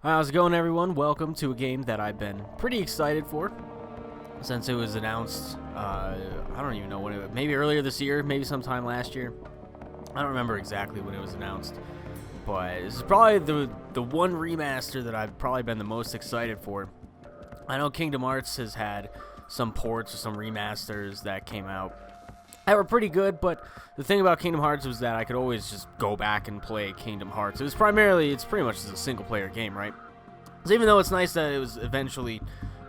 How's it going, everyone? Welcome to a game that I've been pretty excited for since it was announced. I don't even know when it was. Maybe earlier this year, maybe sometime last year. I don't remember exactly when it was announced, but this is probably the one remaster that I've probably been the most excited for. I know Kingdom Hearts has had some ports or some remasters that came out that were pretty good, but the thing about Kingdom Hearts was that I could always just go back and play Kingdom Hearts. It's pretty much just a single player game, right? So even though it's nice that it was eventually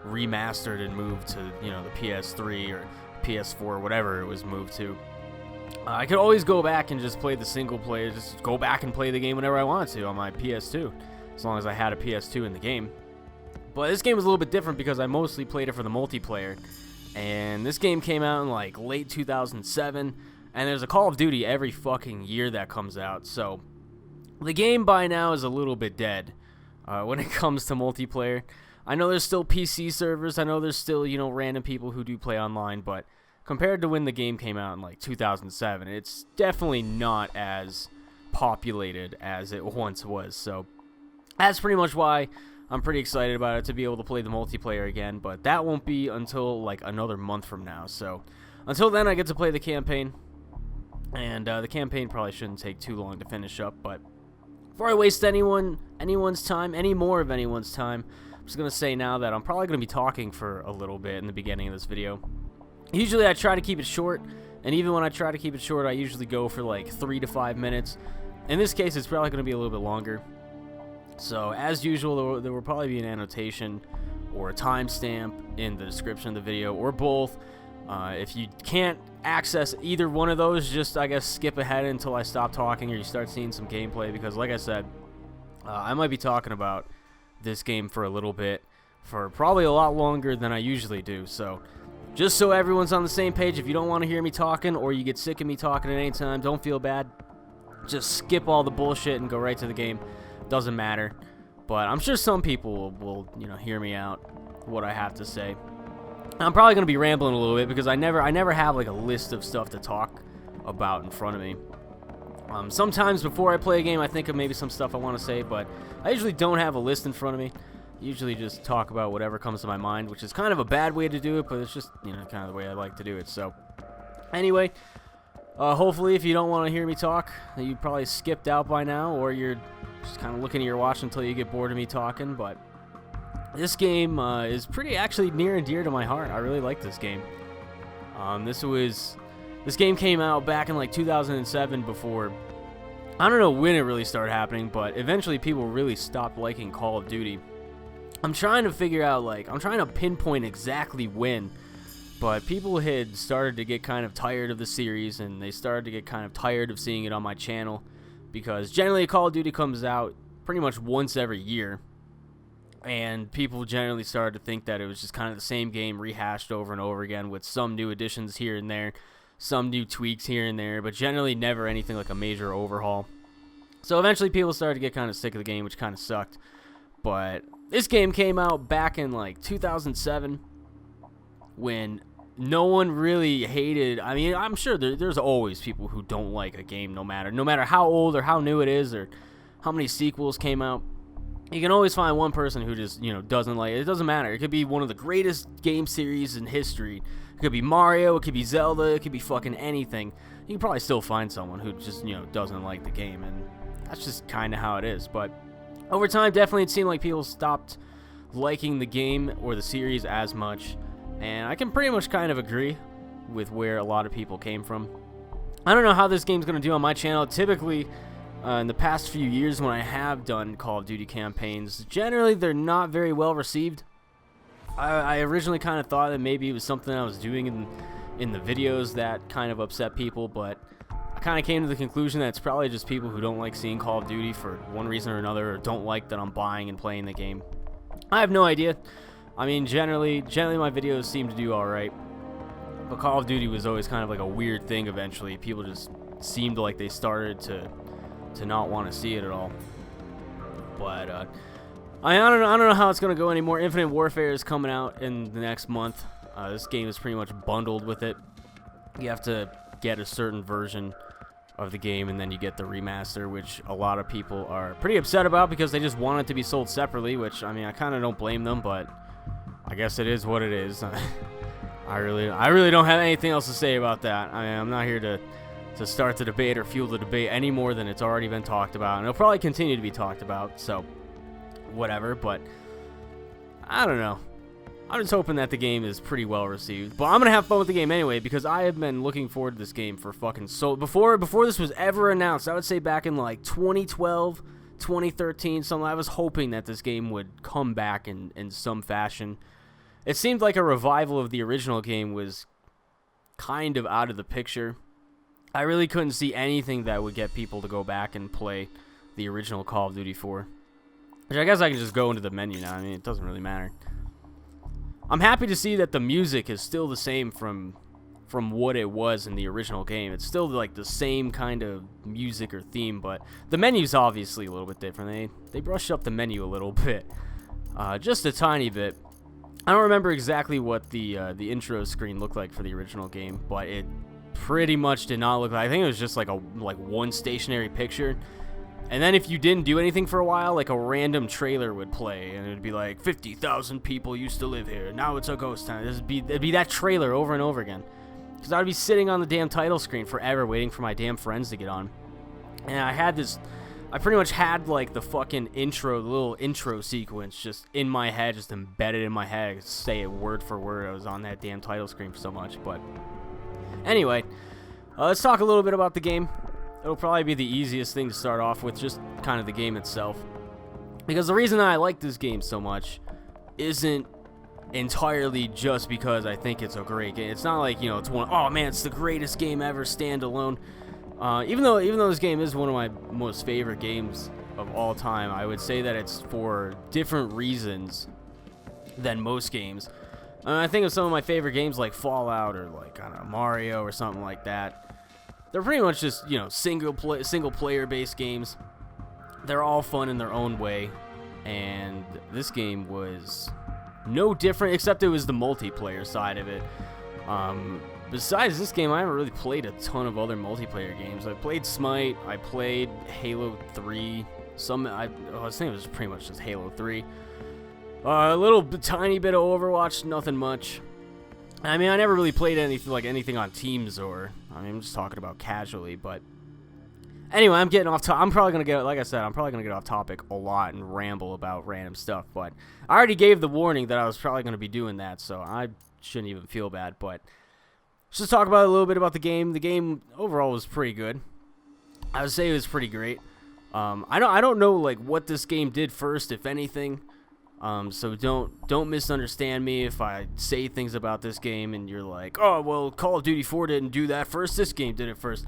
remastered and moved to, the PS3 or PS4 or whatever it was moved to, I could always go back and just play the single player, just go back and play the game whenever I wanted to on my PS2, as long as I had a PS2 in the game. But this game was a little bit different because I mostly played it for the multiplayer. And this game came out in like late 2007, and there's a Call of Duty every fucking year that comes out. So the game by now is a little bit dead when it comes to multiplayer. I know there's still PC servers. I know there's still, random people who do play online, but compared to when the game came out in like 2007, it's definitely not as populated as it once was. So that's pretty much why I'm pretty excited about it, to be able to play the multiplayer again, but that won't be until like another month from now. So until then, I get to play the campaign, and the campaign probably shouldn't take too long to finish up. But before I waste any more of anyone's time, I'm just gonna say now that I'm probably gonna be talking for a little bit in the beginning of this video. Usually I try to keep it short, and even when I try to keep it short, I usually go for like 3 to 5 minutes. In this case, it's probably gonna be a little bit longer. So, as usual, there will probably be an annotation or a timestamp in the description of the video, or both. If you can't access either one of those, just, I guess, skip ahead until I stop talking or you start seeing some gameplay, because, like I said, I might be talking about this game for a little bit, for probably a lot longer than I usually do. So, just so everyone's on the same page, if you don't want to hear me talking, or you get sick of me talking at any time, don't feel bad. Just skip all the bullshit and go right to the game. Doesn't matter, but I'm sure some people will hear me out, what I have to say. I'm probably gonna be rambling a little bit because I never have like a list of stuff to talk about in front of me. Sometimes before I play a game, I think of maybe some stuff I want to say, but I usually don't have a list in front of me. I usually just talk about whatever comes to my mind, which is kind of a bad way to do it, but it's just kind of the way I like to do it. So anyway, hopefully if you don't want to hear me talk, you probably skipped out by now, or you're just kind of looking at your watch until you get bored of me talking. But this game is pretty actually near and dear to my heart. I really like this game. This game came out back in like 2007, before, I don't know when it really started happening, but eventually people really stopped liking Call of Duty. I'm trying to figure out, I'm trying to pinpoint exactly when, but people had started to get kind of tired of the series, and they started to get kind of tired of seeing it on my channel, because generally Call of Duty comes out pretty much once every year, and people generally started to think that it was just kind of the same game rehashed over and over again with some new additions here and there, some new tweaks here and there, but generally never anything like a major overhaul. So eventually people started to get kind of sick of the game, which kind of sucked. But this game came out back in like 2007, when no one really hated. I mean, I'm sure there's always people who don't like a game, no matter how old or how new it is, or how many sequels came out. You can always find one person who just, doesn't like it. It doesn't matter. It could be one of the greatest game series in history. It could be Mario, it could be Zelda, it could be fucking anything. You can probably still find someone who just, doesn't like the game, and that's just kind of how it is. But over time, definitely it seemed like people stopped liking the game or the series as much. And I can pretty much kind of agree with where a lot of people came from. I don't know how this game's going to do on my channel. Typically, in the past few years when I have done Call of Duty campaigns, generally they're not very well received. I originally kind of thought that maybe it was something I was doing in the videos that kind of upset people, but I kind of came to the conclusion that it's probably just people who don't like seeing Call of Duty for one reason or another, or don't like that I'm buying and playing the game. I have no idea. I mean, generally my videos seem to do alright, but Call of Duty was always kind of like a weird thing eventually. People just seemed like they started to not want to see it at all. But I don't know how it's going to go anymore. Infinite Warfare is coming out in the next month. This game is pretty much bundled with it. You have to get a certain version of the game, and then you get the remaster, which a lot of people are pretty upset about because they just want it to be sold separately, which, I mean, I kind of don't blame them, but I guess it is what it is. I really don't have anything else to say about that. I mean, I'm not here to start the debate or fuel the debate any more than it's already been talked about, and it'll probably continue to be talked about, so whatever. But I don't know. I'm just hoping that the game is pretty well received. But I'm going to have fun with the game anyway, because I have been looking forward to this game for fucking so... Before this was ever announced, I would say back in like 2012, 2013, something, I was hoping that this game would come back in some fashion. It seemed like a revival of the original game was kind of out of the picture. I really couldn't see anything that would get people to go back and play the original Call of Duty 4. Which I guess I can just go into the menu now. I mean, it doesn't really matter. I'm happy to see that the music is still the same from what it was in the original game. It's still like the same kind of music or theme, but the menu's obviously a little bit different. They brushed up the menu a little bit, just a tiny bit. I don't remember exactly what the intro screen looked like for the original game, but it pretty much did not look like. I think it was just like one stationary picture. And then if you didn't do anything for a while, like a random trailer would play, and it'd be like 50,000 people used to live here. Now it's a ghost town. It'd be that trailer over and over again. Because I'd be sitting on the damn title screen forever waiting for my damn friends to get on. And I pretty much had like the fucking the little intro sequence just in my head, just embedded in my head. I could say it word for word. I was on that damn title screen so much. But anyway, let's talk a little bit about the game. It'll probably be the easiest thing to start off with, just kind of the game itself. Because the reason I like this game so much isn't entirely just because I think it's a great game. It's not like, it's oh man, it's the greatest game ever standalone. Even though this game is one of my most favorite games of all time, I would say that it's for different reasons than most games. I think of some of my favorite games like Fallout or like, I don't know, Mario or something like that. They're pretty much just, single player based games. They're all fun in their own way, and this game was no different, except it was the multiplayer side of it. Besides this game, I haven't really played a ton of other multiplayer games. I played Smite, I played Halo 3, I think it was pretty much just Halo 3. A tiny bit of Overwatch, nothing much. I mean, I never really played anything on teams, or I'm just talking about casually. But anyway, I'm getting off. I'm probably gonna get, like I said, I'm probably gonna get off topic a lot and ramble about random stuff. But I already gave the warning that I was probably gonna be doing that, so I shouldn't even feel bad. But let's just talk about a little bit about the game. The game overall was pretty good. I would say it was pretty great. I don't know like what this game did first, if anything. So don't misunderstand me if I say things about this game and you're like, oh, well, Call of Duty 4 didn't do that first, this game did it first.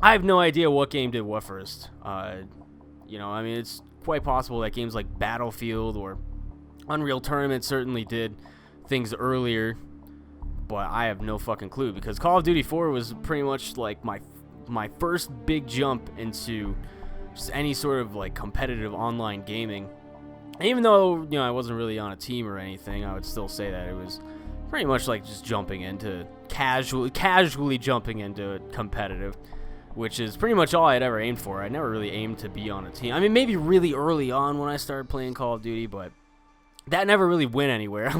I have no idea what game did what first. I mean, it's quite possible that games like Battlefield or Unreal Tournament certainly did things earlier, but I have no fucking clue, because Call of Duty 4 was pretty much like my first big jump into just any sort of like competitive online gaming. Even though, I wasn't really on a team or anything, I would still say that it was pretty much like just jumping into, casually jumping into competitive, which is pretty much all I had ever aimed for. I never really aimed to be on a team. I mean, maybe really early on when I started playing Call of Duty, but that never really went anywhere.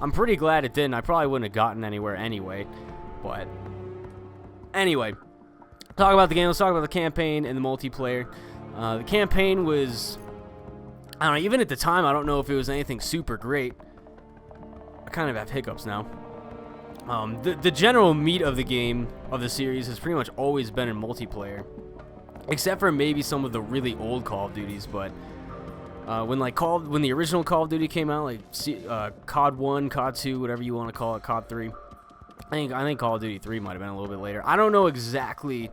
I'm pretty glad it didn't. I probably wouldn't have gotten anywhere anyway. But anyway, talk about the game. Let's talk about the campaign and the multiplayer. The campaign was, I don't know, even at the time, I don't know if it was anything super great. I kind of have hiccups now. The general meat of the game, of the series, has pretty much always been in multiplayer. Except for maybe some of the really old Call of Duties, but when the original Call of Duty came out, like COD 1, COD 2, whatever you want to call it, COD 3. I think Call of Duty 3 might have been a little bit later. I don't know exactly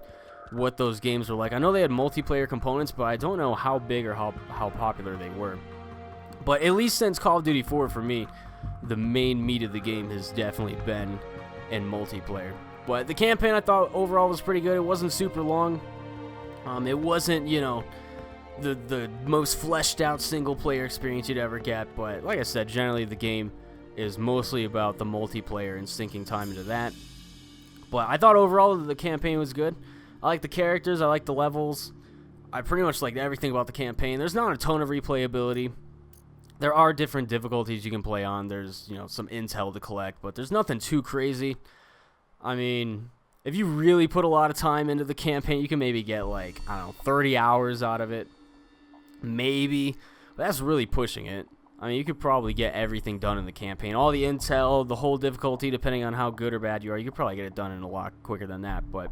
what those games were like. I know they had multiplayer components, but I don't know how big or how popular they were. But at least since Call of Duty 4, for me, the main meat of the game has definitely been in multiplayer. But the campaign, I thought overall was pretty good. It wasn't super long. It wasn't, the most fleshed out single player experience you'd ever get. But like I said, generally the game is mostly about the multiplayer and sinking time into that. But I thought overall the campaign was good. I like the characters. I like the levels. I pretty much like everything about the campaign. There's not a ton of replayability. There are different difficulties you can play on. There's, you know, some intel to collect, but there's nothing too crazy. I mean, if you really put a lot of time into the campaign, you can maybe get, like, I don't know, 30 hours out of it. Maybe. But that's really pushing it. I mean, you could probably get everything done in the campaign. All the intel, the whole difficulty, depending on how good or bad you are, you could probably get it done in a lot quicker than that. But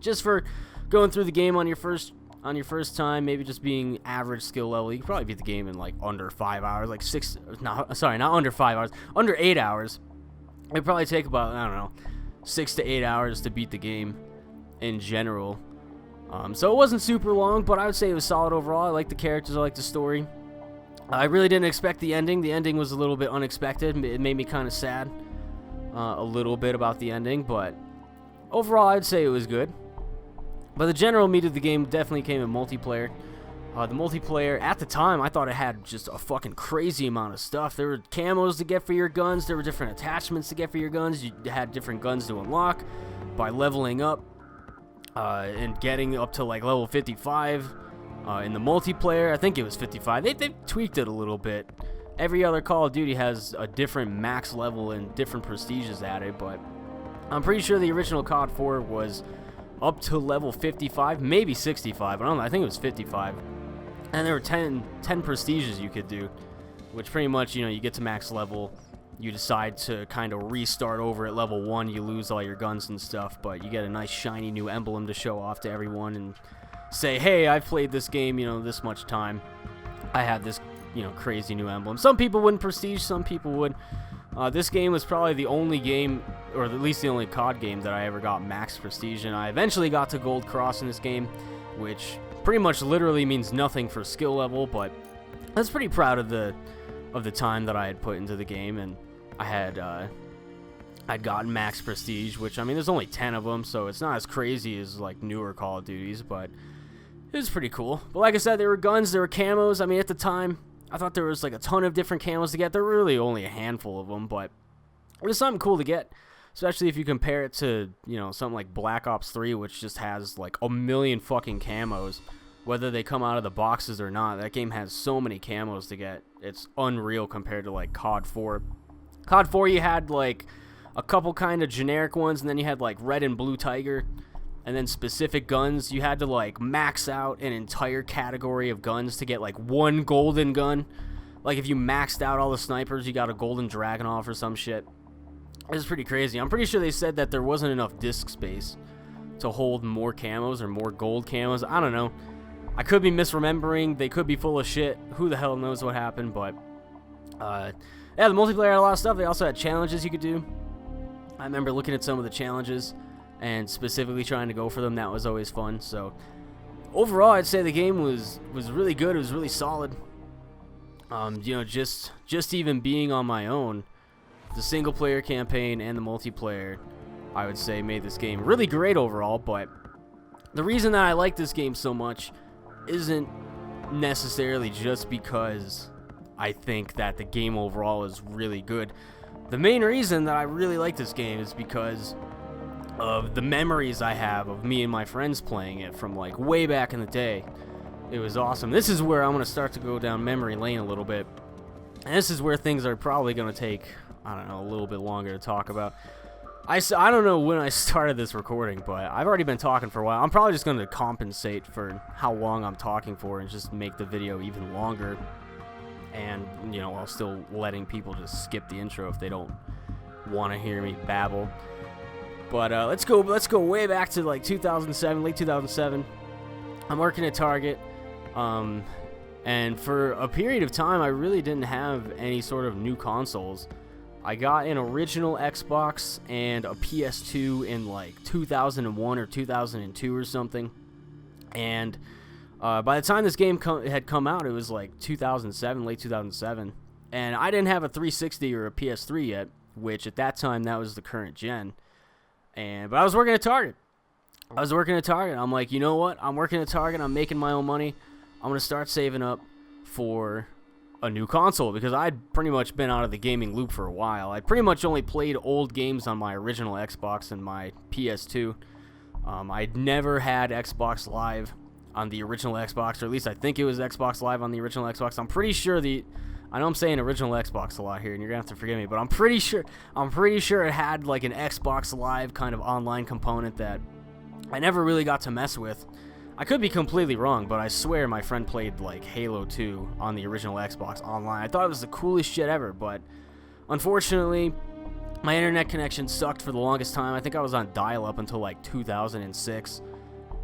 just for going through the game on your first time, maybe just being average skill level, you could probably beat the game in like under 5 hours, like not under 5 hours, under 8 hours. It'd probably take about, I don't know, 6 to 8 hours to beat the game in general. So it wasn't super long, but I would say it was solid overall. I like the characters, I like the story. I really didn't expect the ending. The ending was a little bit unexpected. It made me kind of sad a little bit about the ending, but overall I'd say it was good. But the general meat of the game definitely came in multiplayer. The multiplayer, at the time, I thought it had just a fucking crazy amount of stuff. There were camos to get for your guns. There were different attachments to get for your guns. You had different guns to unlock by leveling up and getting up to like level 55. In the multiplayer, I think it was 55. They tweaked it a little bit. Every other Call of Duty has a different max level and different prestiges added, but I'm pretty sure the original COD 4 was up to level 55, maybe 65. I don't know. I think it was 55. And there were 10 prestiges you could do, which pretty much, you know, you get to max level, you decide to kind of restart over at level 1, you lose all your guns and stuff, but you get a nice shiny new emblem to show off to everyone and say, hey, I've played this game, you know, this much time. I had this, you know, crazy new emblem. Some people wouldn't prestige, some people would. This game was probably the only game, or at least the only COD game that I ever got max prestige, and I eventually got to Gold Cross in this game, which pretty much literally means nothing for skill level, but I was pretty proud of the time that I had put into the game, and I had I'd gotten max prestige, which, I mean, there's only 10 of them, so it's not as crazy as like newer Call of Duties, but it was pretty cool. But like I said, there were guns, there were camos. I mean, at the time, I thought there was like a ton of different camos to get. There were really only a handful of them, but it was something cool to get, especially if you compare it to, you know, something like Black Ops 3, which just has like a million fucking camos, whether they come out of the boxes or not. That game has so many camos to get. It's unreal compared to like COD 4. COD 4, you had like a couple kind of generic ones, and then you had like Red and Blue Tiger, and then specific guns. You had to like max out an entire category of guns to get like one golden gun. Like if you maxed out all the snipers, you got a golden Dragunov or some shit. It was pretty crazy. I'm pretty sure they said that there wasn't enough disk space to hold more camos or more gold camos. I don't know. I could be misremembering. They could be full of shit. Who the hell knows what happened, but yeah, the multiplayer had a lot of stuff. They also had challenges you could do. I remember looking at some of the challenges and specifically trying to go for them. That was always fun. So overall, I'd say the game was really good. It was really solid. You know, just even being on my own, the single player campaign and the multiplayer, I would say, made this game really great overall. But the reason that I like this game so much isn't necessarily just because I think that the game overall is really good. The main reason that I really like this game is because of the memories I have of me and my friends playing it from like way back in the day. It was awesome. This is where I'm going to start to go down memory lane a little bit. And this is where things are probably going to take, I don't know, a little bit longer to talk about. I don't know when I started this recording, but I've already been talking for a while. I'm probably just going to compensate for how long I'm talking for and just make the video even longer. And, you know, while still letting people just skip the intro if they don't want to hear me babble. But let's go way back to like 2007, late 2007. I'm working at Target, and for a period of time, I really didn't have any sort of new consoles. I got an original Xbox and a PS2 in like 2001 or 2002 or something. And by the time this game had come out, it was like 2007, late 2007. And I didn't have a 360 or a PS3 yet, which at that time, that was the current gen. But I was working at Target. I'm like, you know what? I'm working at Target. I'm making my own money. I'm going to start saving up for a new console because I'd pretty much been out of the gaming loop for a while. I pretty much only played old games on my original Xbox and my PS2. I'd never had Xbox Live on the original Xbox, or at least I think it was Xbox Live on the original Xbox. I'm pretty sure I know I'm saying original Xbox a lot here, and you're gonna have to forgive me, but I'm pretty sure it had like an Xbox Live kind of online component that I never really got to mess with. I could be completely wrong, but I swear my friend played like Halo 2 on the original Xbox online. I thought it was the coolest shit ever, but unfortunately, my internet connection sucked for the longest time. I think I was on dial-up until like 2006,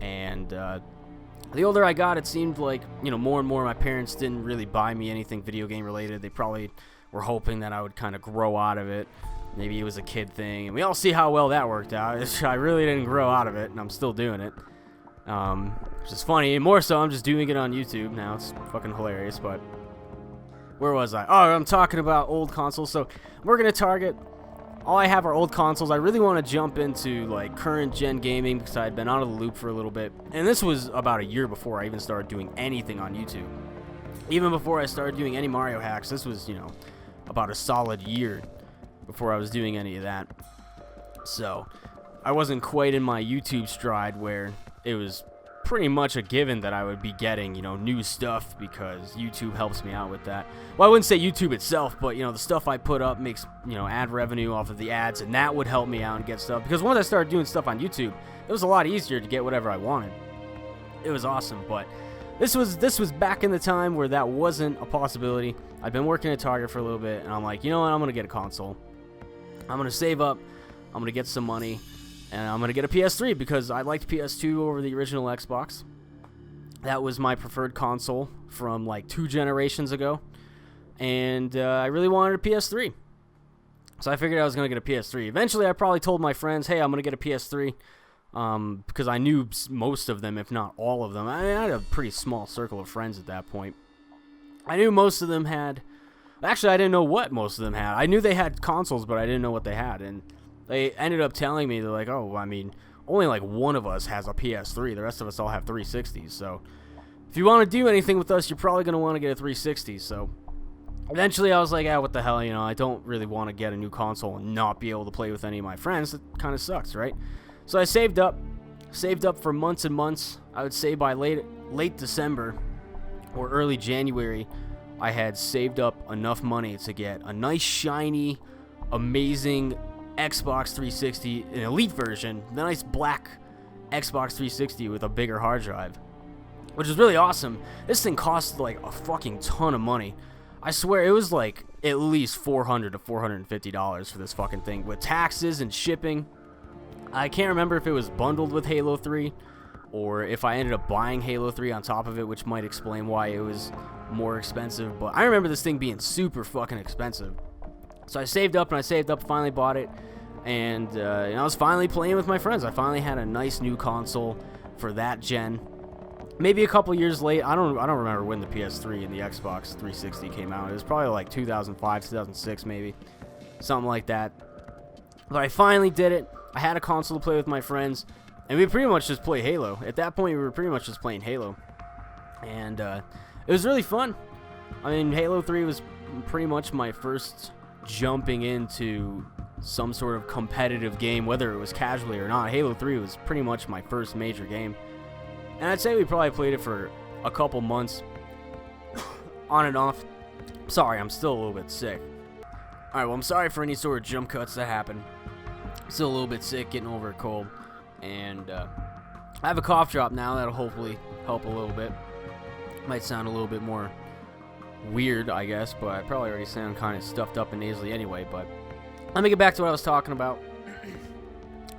and the older I got, it seemed like, more and more my parents didn't really buy me anything video game related. They probably were hoping that I would kind of grow out of it. Maybe it was a kid thing, and we all see how well that worked out. I really didn't grow out of it, and I'm still doing it. Which is funny, and more so, I'm just doing it on YouTube now. It's fucking hilarious, but where was I? Oh, I'm talking about old consoles. So we're gonna target. All I have are old consoles. I really want to jump into like current gen gaming because I had been out of the loop for a little bit, and this was about a year before I even started doing anything on YouTube. Even before I started doing any Mario hacks, this was about a solid year before I was doing any of that. So I wasn't quite in my YouTube stride where it was pretty much a given that I would be getting, new stuff because YouTube helps me out with that. Well, I wouldn't say YouTube itself, but, the stuff I put up makes, ad revenue off of the ads, and that would help me out and get stuff. Because once I started doing stuff on YouTube, it was a lot easier to get whatever I wanted. It was awesome, but this was back in the time where that wasn't a possibility. I'd been working at Target for a little bit, and I'm like, you know what, I'm going to get a console. I'm going to save up, I'm going to get some money, and I'm going to get a PS3 because I liked PS2 over the original Xbox. That was my preferred console from like 2 generations ago. And I really wanted a PS3. So I figured I was going to get a PS3. Eventually, I probably told my friends, hey, I'm going to get a PS3. Because I knew most of them, if not all of them. I had a pretty small circle of friends at that point. I knew most of them had... Actually, I didn't know what most of them had. I knew they had consoles, but I didn't know what they had. And they ended up telling me, they're like, oh, I mean, only like one of us has a PS3. The rest of us all have 360s. So if you want to do anything with us, you're probably going to want to get a 360. So eventually I was like, what the hell, I don't really want to get a new console and not be able to play with any of my friends. That kind of sucks, right? So I saved up for months and months. I would say by late December or early January, I had saved up enough money to get a nice, shiny, amazing Xbox 360, an elite version, the nice black Xbox 360 with a bigger hard drive, which is really awesome. This thing cost like a fucking ton of money. I swear it was like at least $400 to $450 for this fucking thing with taxes and shipping. I can't remember if it was bundled with Halo 3 or if I ended up buying Halo 3 on top of it, which might explain why it was more expensive. But I remember this thing being super fucking expensive. So I saved up, finally bought it, and I was finally playing with my friends. I finally had a nice new console for that gen. Maybe a couple years late. I don't remember when the PS3 and the Xbox 360 came out. It was probably like 2005, 2006 maybe. Something like that. But I finally did it. I had a console to play with my friends, and we pretty much just play Halo. At that point, we were pretty much just playing Halo. And it was really fun. I mean, Halo 3 was pretty much my first jumping into some sort of competitive game, whether it was casually or not. Halo 3 was pretty much my first major game. And I'd say we probably played it for a couple months, on and off. Sorry, I'm still a little bit sick. Alright, well, I'm sorry for any sort of jump cuts that happen. Still a little bit sick, getting over a cold. And I have a cough drop now that'll hopefully help a little bit. Might sound a little bit more weird, I guess, but I probably already sound kind of stuffed up and nasally anyway. But let me get back to what I was talking about.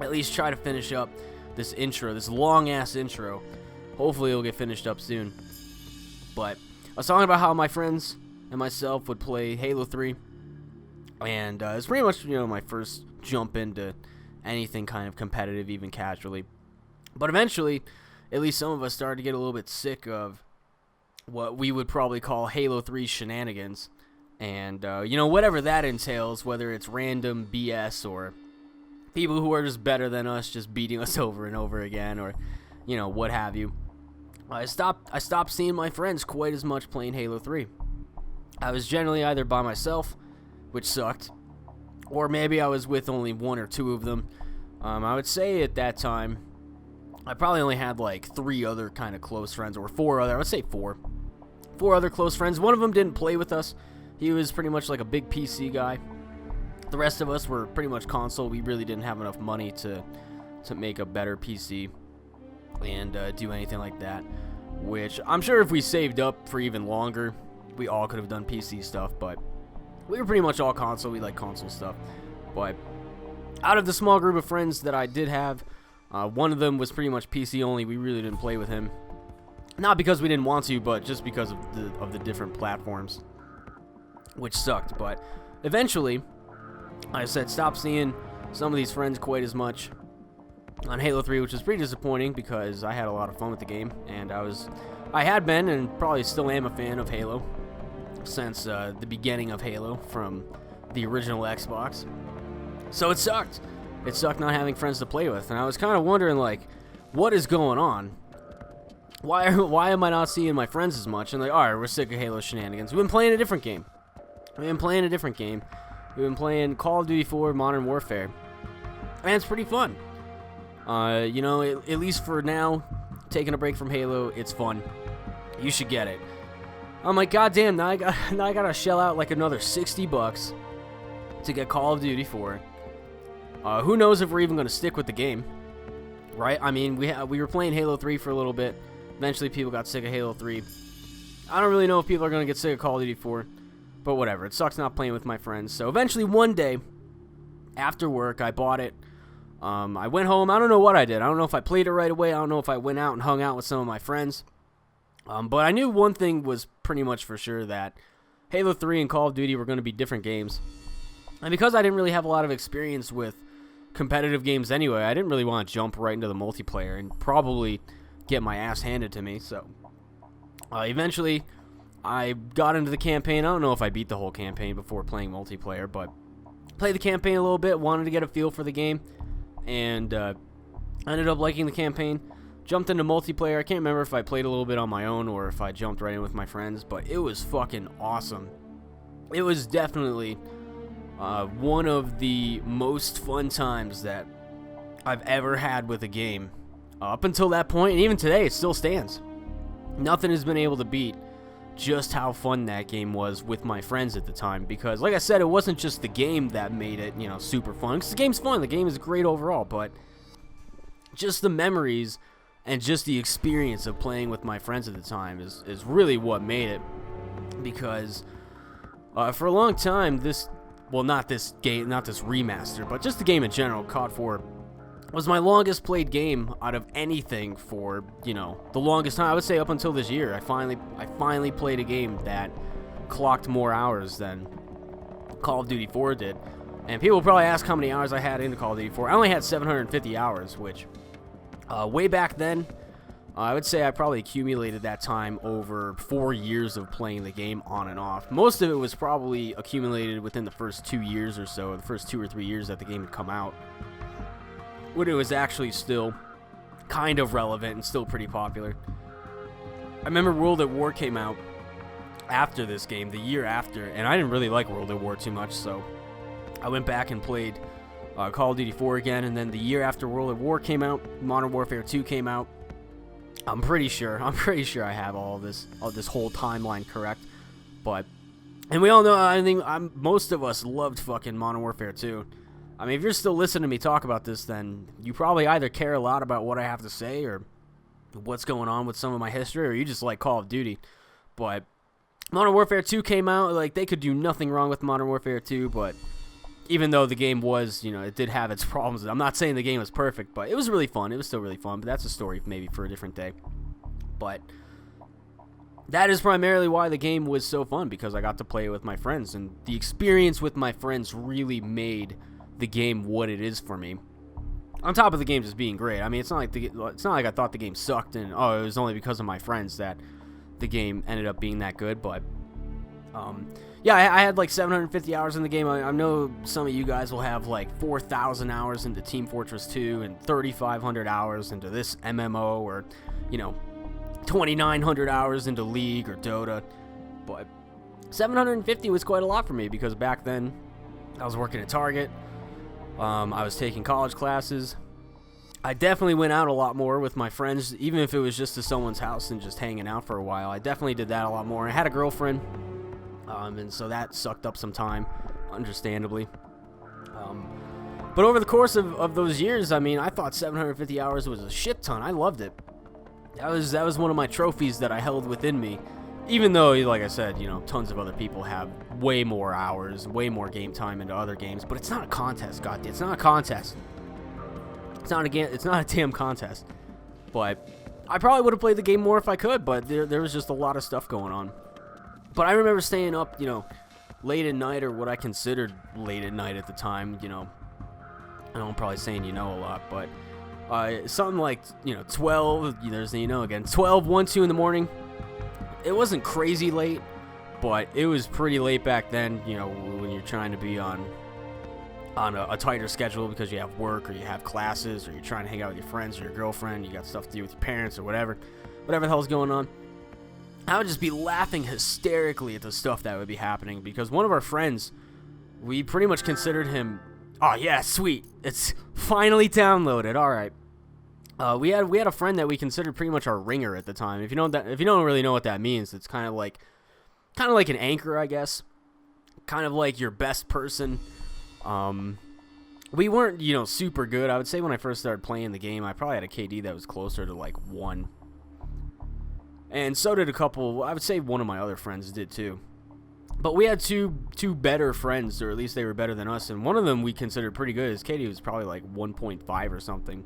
At least try to finish up this intro, this long-ass intro. Hopefully it'll get finished up soon. But I was talking about how my friends and myself would play Halo 3. And it's pretty much, my first jump into anything kind of competitive, even casually. But eventually, at least some of us started to get a little bit sick of what we would probably call Halo 3 shenanigans. And, whatever that entails, whether it's random BS or people who are just better than us just beating us over and over again, or, what have you. I stopped seeing my friends quite as much playing Halo 3. I was generally either by myself, which sucked, or maybe I was with only one or two of them. I would say at that time, I probably only had like 3 other kind of close friends, or 4 other, I would say 4 other close friends. One of them didn't play with us. He was pretty much like a big PC guy. The rest of us were pretty much console. We really didn't have enough money to make a better PC and do anything like that, which I'm sure if we saved up for even longer, we all could have done PC stuff, but we were pretty much all console. We like console stuff. But out of the small group of friends that I did have, one of them was pretty much PC only. We really didn't play with him. Not because we didn't want to, but just because of the different platforms, which sucked. But eventually, I said stop seeing some of these friends quite as much on Halo 3, which was pretty disappointing because I had a lot of fun with the game, and I had been and probably still am a fan of Halo since the beginning of Halo from the original Xbox. So it sucked. It sucked not having friends to play with, and I was kind of wondering, like, what is going on? Why am I not seeing my friends as much? And like, all right, we're sick of Halo shenanigans. We've been playing a different game. We've been playing Call of Duty 4 Modern Warfare, and it's pretty fun. You know, at least for now, taking a break from Halo, it's fun. You should get it. I'm like, goddamn, now I gotta shell out like another $60 to get Call of Duty 4. Who knows if we're even gonna stick with the game, right? I mean, we were playing Halo 3 for a little bit. Eventually, people got sick of Halo 3. I don't really know if people are gonna get sick of Call of Duty 4, but whatever. It sucks not playing with my friends. So eventually, one day after work, I bought it. I went home. I don't know what I did. I don't know if I played it right away. I don't know if I went out and hung out with some of my friends. But I knew one thing was pretty much for sure, that Halo 3 and Call of Duty were going to be different games. And because I didn't really have a lot of experience with competitive games anyway, I didn't really want to jump right into the multiplayer and probably get my ass handed to me. So eventually, I got into the campaign. I don't know if I beat the whole campaign before playing multiplayer, but played the campaign a little bit, wanted to get a feel for the game, and ended up liking the campaign. Jumped into multiplayer. I can't remember if I played a little bit on my own or if I jumped right in with my friends, but it was fucking awesome. It was definitely one of the most fun times that I've ever had with a game. Up until that point, and even today, it still stands. Nothing has been able to beat just how fun that game was with my friends at the time, because like I said, it wasn't just the game that made it, you know, super fun, because the game's fun, the game is great overall, but just the memories and just the experience of playing with my friends at the time is really what made it. Because for a long time, not this remaster, but just the game in general, COD 4 was my longest played game out of anything for, you know, the longest time. I would say up until this year. I finally played a game that clocked more hours than Call of Duty 4 did. And people will probably ask how many hours I had into Call of Duty 4. I only had 750 hours, which way back then, I would say I probably accumulated that time over 4 years of playing the game on and off. Most of it was probably accumulated within the first 2 years or so, the first 2 or 3 years that the game had come out, when it was actually still kind of relevant and still pretty popular. I remember World at War came out after this game, the year after, and I didn't really like World at War too much, so I went back and played Call of Duty 4 again, and then the year after World at War came out, Modern Warfare 2 came out. I'm pretty sure I have all this whole timeline correct, and we all know, I think most of us loved fucking Modern Warfare 2. I mean, if you're still listening to me talk about this, then you probably either care a lot about what I have to say or what's going on with some of my history, or you just like Call of Duty. But Modern Warfare 2 came out, like, they could do nothing wrong with Modern Warfare 2, but even though the game was, you know, it did have its problems. I'm not saying the game was perfect, but it was really fun. It was still really fun, but that's a story maybe for a different day. But that is primarily why the game was so fun, because I got to play it with my friends, and the experience with my friends really made the game what it is for me. On top of the game just being great. I mean, it's not like I thought the game sucked and it was only because of my friends that the game ended up being that good. But yeah, I had like 750 hours in the game. I know some of you guys will have like 4,000 hours into Team Fortress 2 and 3,500 hours into this MMO, or, you know, 2,900 hours into League or Dota. But 750 was quite a lot for me, because back then I was working at Target. I was taking college classes. I definitely went out a lot more with my friends, even if it was just to someone's house and just hanging out for a while. I definitely did that a lot more. I had a girlfriend, and so that sucked up some time, understandably. But over the course of those years, I mean, I thought 750 hours was a shit ton. I loved it. That was one of my trophies that I held within me. Even though, like I said, you know, tons of other people have way more hours, way more game time into other games. But it's not a contest, goddamn. It's not a contest. It's not a damn contest. But I probably would have played the game more if I could, but there was just a lot of stuff going on. But I remember staying up, you know, late at night, or what I considered late at night at the time, you know. I know I'm probably saying you know a lot, but something like, you know, 12, there's the you know again, 12, 1, 2 in the morning. It wasn't crazy late, but it was pretty late back then, you know, when you're trying to be on a tighter schedule because you have work or you have classes or you're trying to hang out with your friends or your girlfriend, you got stuff to do with your parents or whatever the hell's going on. I would just be laughing hysterically at the stuff that would be happening because one of our friends, we pretty much considered him, oh yeah, sweet, it's finally downloaded, all right. We had a friend that we considered pretty much our ringer at the time. If you don't really know what that means, it's kind of like an anchor, I guess. Kind of like your best person. We weren't, you know, super good. I would say when I first started playing the game, I probably had a KD that was closer to like 1. And so did a couple, I would say one of my other friends did too. But we had two better friends, or at least they were better than us, and one of them we considered pretty good. His KD was probably like 1.5 or something.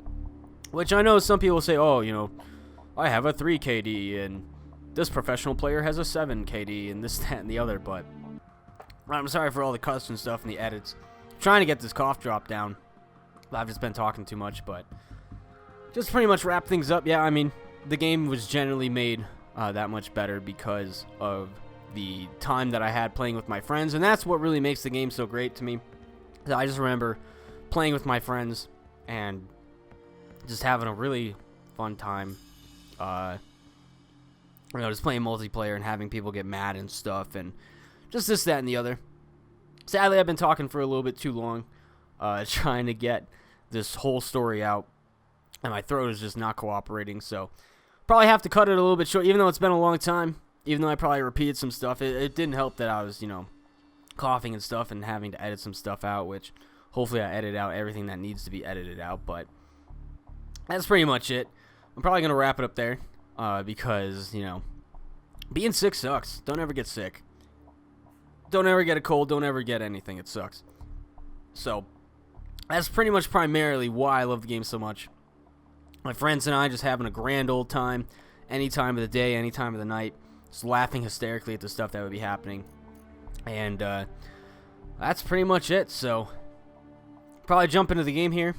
Which I know some people say, oh, you know, I have a 3 KD, and this professional player has a 7 KD, and this, that, and the other, but I'm sorry for all the cuts and stuff and the edits. I'm trying to get this cough drop down. I've just been talking too much, but just pretty much wrap things up. Yeah, I mean, the game was generally made that much better because of the time that I had playing with my friends, and that's what really makes the game so great to me. I just remember playing with my friends and just having a really fun time, you know, just playing multiplayer and having people get mad and stuff, and just this, that, and the other. Sadly, I've been talking for a little bit too long, trying to get this whole story out, and my throat is just not cooperating, so probably have to cut it a little bit short, even though it's been a long time, even though I probably repeated some stuff. It didn't help that I was, you know, coughing and stuff and having to edit some stuff out, which hopefully I edit out everything that needs to be edited out, but that's pretty much it. I'm probably going to wrap it up there because, you know, being sick sucks. Don't ever get sick. Don't ever get a cold. Don't ever get anything. It sucks. So that's pretty much primarily why I love the game so much. My friends and I just having a grand old time any time of the day, any time of the night, just laughing hysterically at the stuff that would be happening. And that's pretty much it. So probably jump into the game here.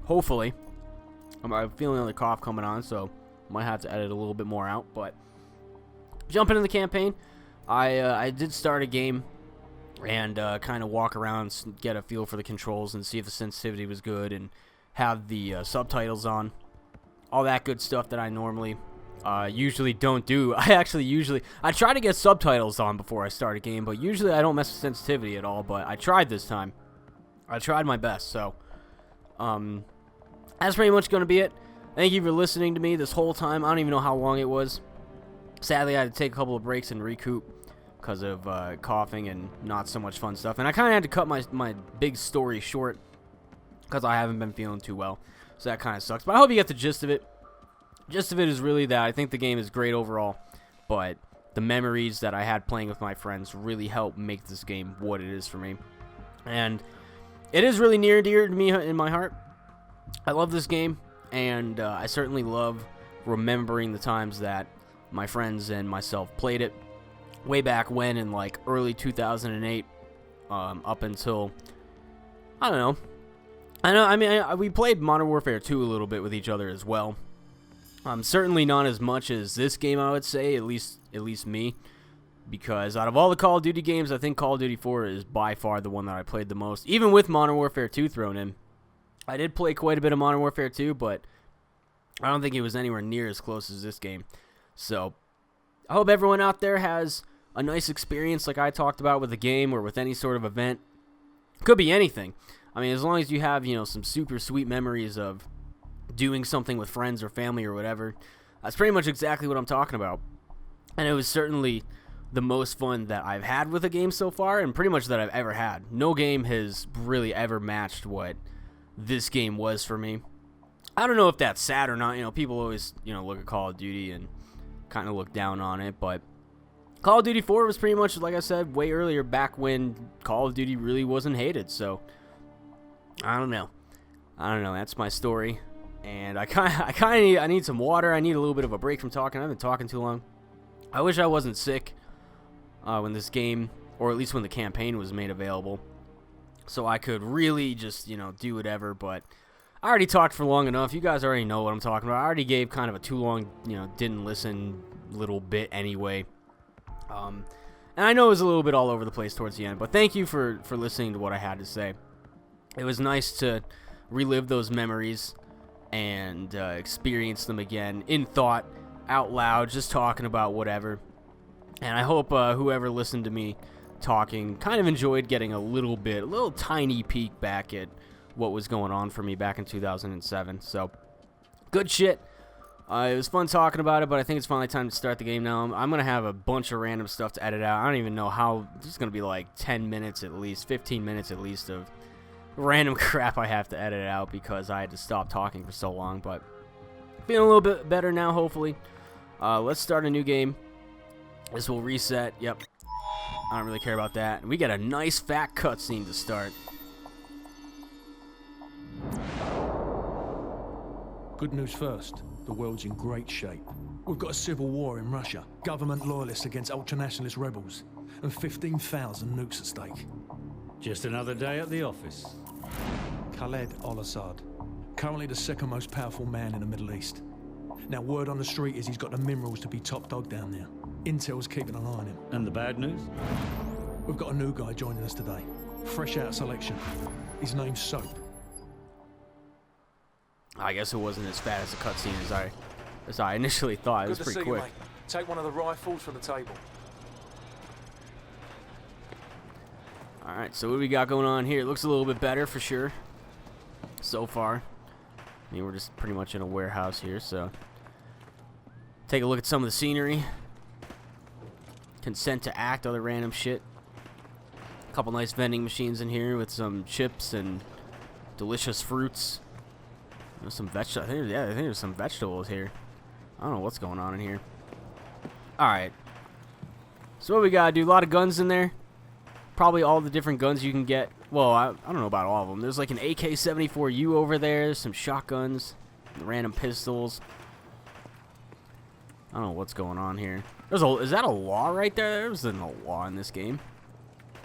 Hopefully. I'm feeling another cough coming on, so might have to edit a little bit more out. But jump into the campaign. I did start a game and kind of walk around, get a feel for the controls, and see if the sensitivity was good, and have the subtitles on. All that good stuff that I normally usually don't do. I try to get subtitles on before I start a game, but usually I don't mess with sensitivity at all. But I tried this time. I tried my best, so that's pretty much going to be it. Thank you for listening to me this whole time. I don't even know how long it was. Sadly, I had to take a couple of breaks and recoup because of coughing and not so much fun stuff. And I kind of had to cut my big story short because I haven't been feeling too well. So that kind of sucks. But I hope you get the gist of it. Gist of it is really that I think the game is great overall, but the memories that I had playing with my friends really helped make this game what it is for me. And it is really near and dear to me in my heart. I love this game, and I certainly love remembering the times that my friends and myself played it way back when in like early 2008 up until, I don't know. We played Modern Warfare 2 a little bit with each other as well. Certainly not as much as this game, I would say, at least me, because out of all the Call of Duty games, I think Call of Duty 4 is by far the one that I played the most, even with Modern Warfare 2 thrown in. I did play quite a bit of Modern Warfare 2, but I don't think it was anywhere near as close as this game. So I hope everyone out there has a nice experience like I talked about with the game or with any sort of event. Could be anything. I mean, as long as you have, you know, some super sweet memories of doing something with friends or family or whatever. That's pretty much exactly what I'm talking about. And it was certainly the most fun that I've had with a game so far, and pretty much that I've ever had. No game has really ever matched what this game was for me. I don't know if that's sad or not. You know, people always, you know, look at Call of Duty and kind of look down on it, but Call of Duty 4 was pretty much, like I said, way earlier, back when Call of Duty really wasn't hated. So I don't know. That's my story. And I need some water. I need a little bit of a break from talking. I've been talking too long. I wish I wasn't sick when this game, or at least when the campaign was made available, so I could really just, you know, do whatever. But I already talked for long enough. You guys already know what I'm talking about. I already gave kind of a too long, you know, didn't listen little bit anyway. And I know it was a little bit all over the place towards the end, but thank you for listening to what I had to say. It was nice to relive those memories and experience them again in thought, out loud, just talking about whatever. And I hope whoever listened to me talking kind of enjoyed getting a little tiny peek back at what was going on for me back in 2007. So, good shit. It was fun talking about it, but I think it's finally time to start the game now. I'm going to have a bunch of random stuff to edit out. I don't even know how. There's going to be like 10 minutes at least, 15 minutes at least of random crap I have to edit out because I had to stop talking for so long. But feeling a little bit better now, hopefully. Let's start a new game. This will reset. Yep. I don't really care about that. And we got a nice fat cutscene to start. Good news first. The world's in great shape. We've got a civil war in Russia, government loyalists against ultranationalist rebels, and 15,000 nukes at stake. Just another day at the office. Khaled al-Assad, currently the second most powerful man in the Middle East. Now, word on the street is he's got the minerals to be top dog down there. Intel's keeping an eye on him. And the bad news? We've got a new guy joining us today. Fresh out of selection. His name's Soap. I guess it wasn't as fast as a cutscene as I initially thought. It was pretty quick. Mate. Take one of the rifles from the table. Alright, so what do we got going on here? It looks a little bit better for sure. So far. I mean, we're just pretty much in a warehouse here, so take a look at some of the scenery. Consent to act, other random shit. A couple nice vending machines in here with some chips and delicious fruits. There's some vegetables. I think there's some vegetables here. I don't know what's going on in here. Alright. So what we gotta do? A lot of guns in there. Probably all the different guns you can get. Well, I don't know about all of them. There's like an AK-74U over there. Some shotguns. Random pistols. I don't know what's going on here. Is that a law right there? There's no law in this game.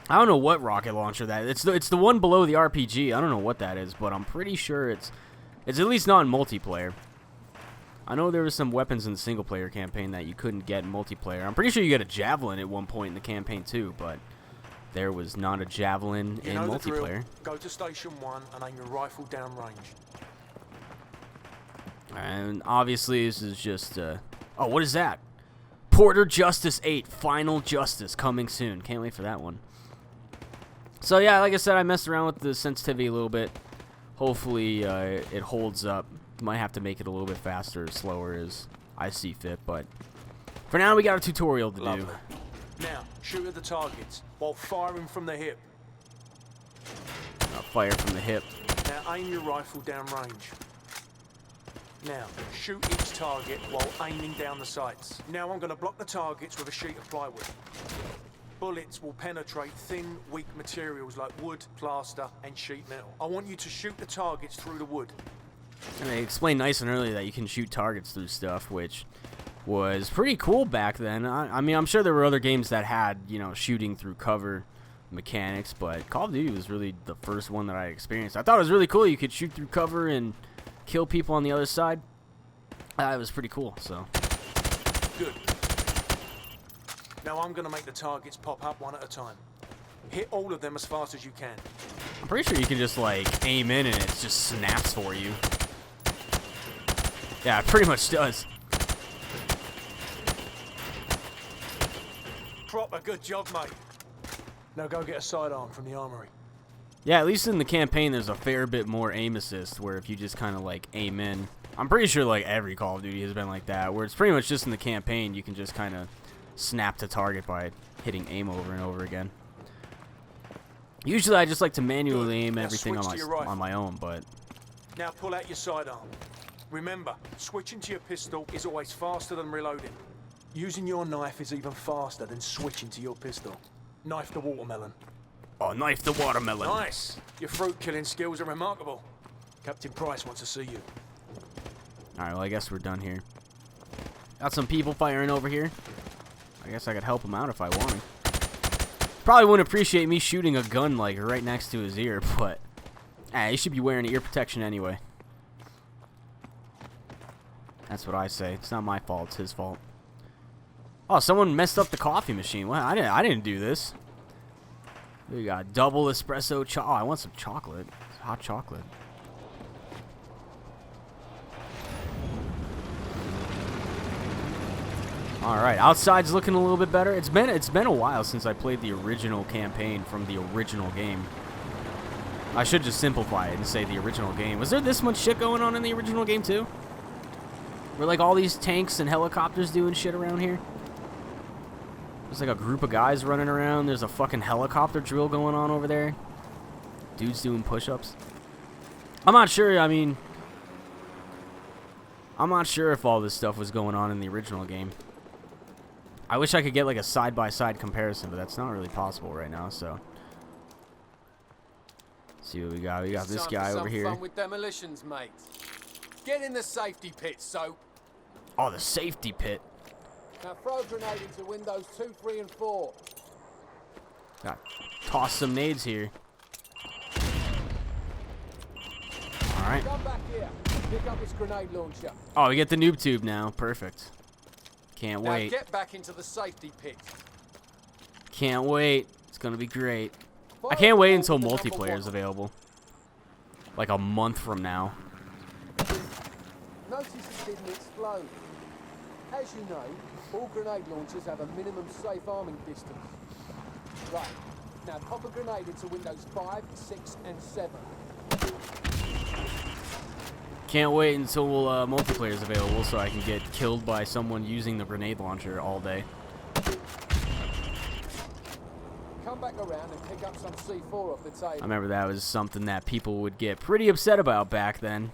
I don't know what rocket launcher that is. It's the one below the RPG. I don't know what that is, but I'm pretty sure it's at least not in multiplayer. I know there was some weapons in the single player campaign that you couldn't get in multiplayer. I'm pretty sure you get a javelin at one point in the campaign too, but there was not a javelin in multiplayer. Go to station 1 and aim your rifle down range. And obviously this is just oh, what is that? Porter Justice 8 Final Justice coming soon. Can't wait for that one. So yeah, like I said, I messed around with the sensitivity a little bit. Hopefully it holds up. Might have to make it a little bit faster or slower as I see fit, but for now we got a tutorial to do. Now, shoot at the targets while firing from the hip. Fire from the hip. Now aim your rifle down range. Now, shoot each target while aiming down the sights. Now I'm going to block the targets with a sheet of plywood. Bullets will penetrate thin, weak materials like wood, plaster, and sheet metal. I want you to shoot the targets through the wood. And they explained nice and early that you can shoot targets through stuff, which was pretty cool back then. I mean, I'm sure there were other games that had, you know, shooting through cover mechanics, but Call of Duty was really the first one that I experienced. I thought it was really cool. You could shoot through cover and kill people on the other side. It was pretty cool, so. Good. Now I'm going to make the targets pop up one at a time. Hit all of them as fast as you can. I'm pretty sure you can just, like, aim in and it just snaps for you. Yeah, it pretty much does. Proper good job, mate. Now go get a sidearm from the armory. Yeah, at least in the campaign, there's a fair bit more aim assist, where if you just kind of, like, aim in. I'm pretty sure, like, every Call of Duty has been like that, where it's pretty much just in the campaign, you can just kind of snap to target by hitting aim over and over again. Usually, I just like to manually aim everything on my own, but... Now pull out your sidearm. Remember, switching to your pistol is always faster than reloading. Using your knife is even faster than switching to your pistol. Knife the watermelon. Oh, knife the watermelon. Nice! Your fruit-killing skills are remarkable. Captain Price wants to see you. Alright, well, I guess we're done here. Got some people firing over here. I guess I could help him out if I wanted. Probably wouldn't appreciate me shooting a gun, like, right next to his ear, but... he should be wearing ear protection anyway. That's what I say. It's not my fault, it's his fault. Oh, someone messed up the coffee machine. Well, I didn't do this. We got double espresso oh, I want some chocolate. Hot chocolate. Alright, outside's looking a little bit better. It's been a while since I played the original campaign from the original game. I should just simplify it and say the original game. Was there this much shit going on in the original game too? Were like all these tanks and helicopters doing shit around here? There's like a group of guys running around. There's a fucking helicopter drill going on over there. Dudes doing push-ups. I'm not sure, I mean... I'm not sure if all this stuff was going on in the original game. I wish I could get like a side-by-side comparison, but that's not really possible right now, so... Let's see what we got. We got this guy over here. Fun with demolitions, mate. Get in the safety pit, Soap. Oh, the safety pit. Now throw a grenade into windows 2, 3, and 4. Got toss some nades here. All right. Come back here. Pick up this grenade launcher. Oh, we get the noob tube now. Perfect. Can't wait. Now get back into the safety pit. Can't wait. It's gonna be great. I can't wait until multiplayer is available. Like a month from now. Notice it didn't explode. As you know, all grenade launchers have a minimum safe arming distance. Right. Now pop a grenade into windows 5, 6, and 7. Can't wait until multiplayer is available so I can get killed by someone using the grenade launcher all day. Come back around and pick up some C4 off the table. I remember that was something that people would get pretty upset about back then.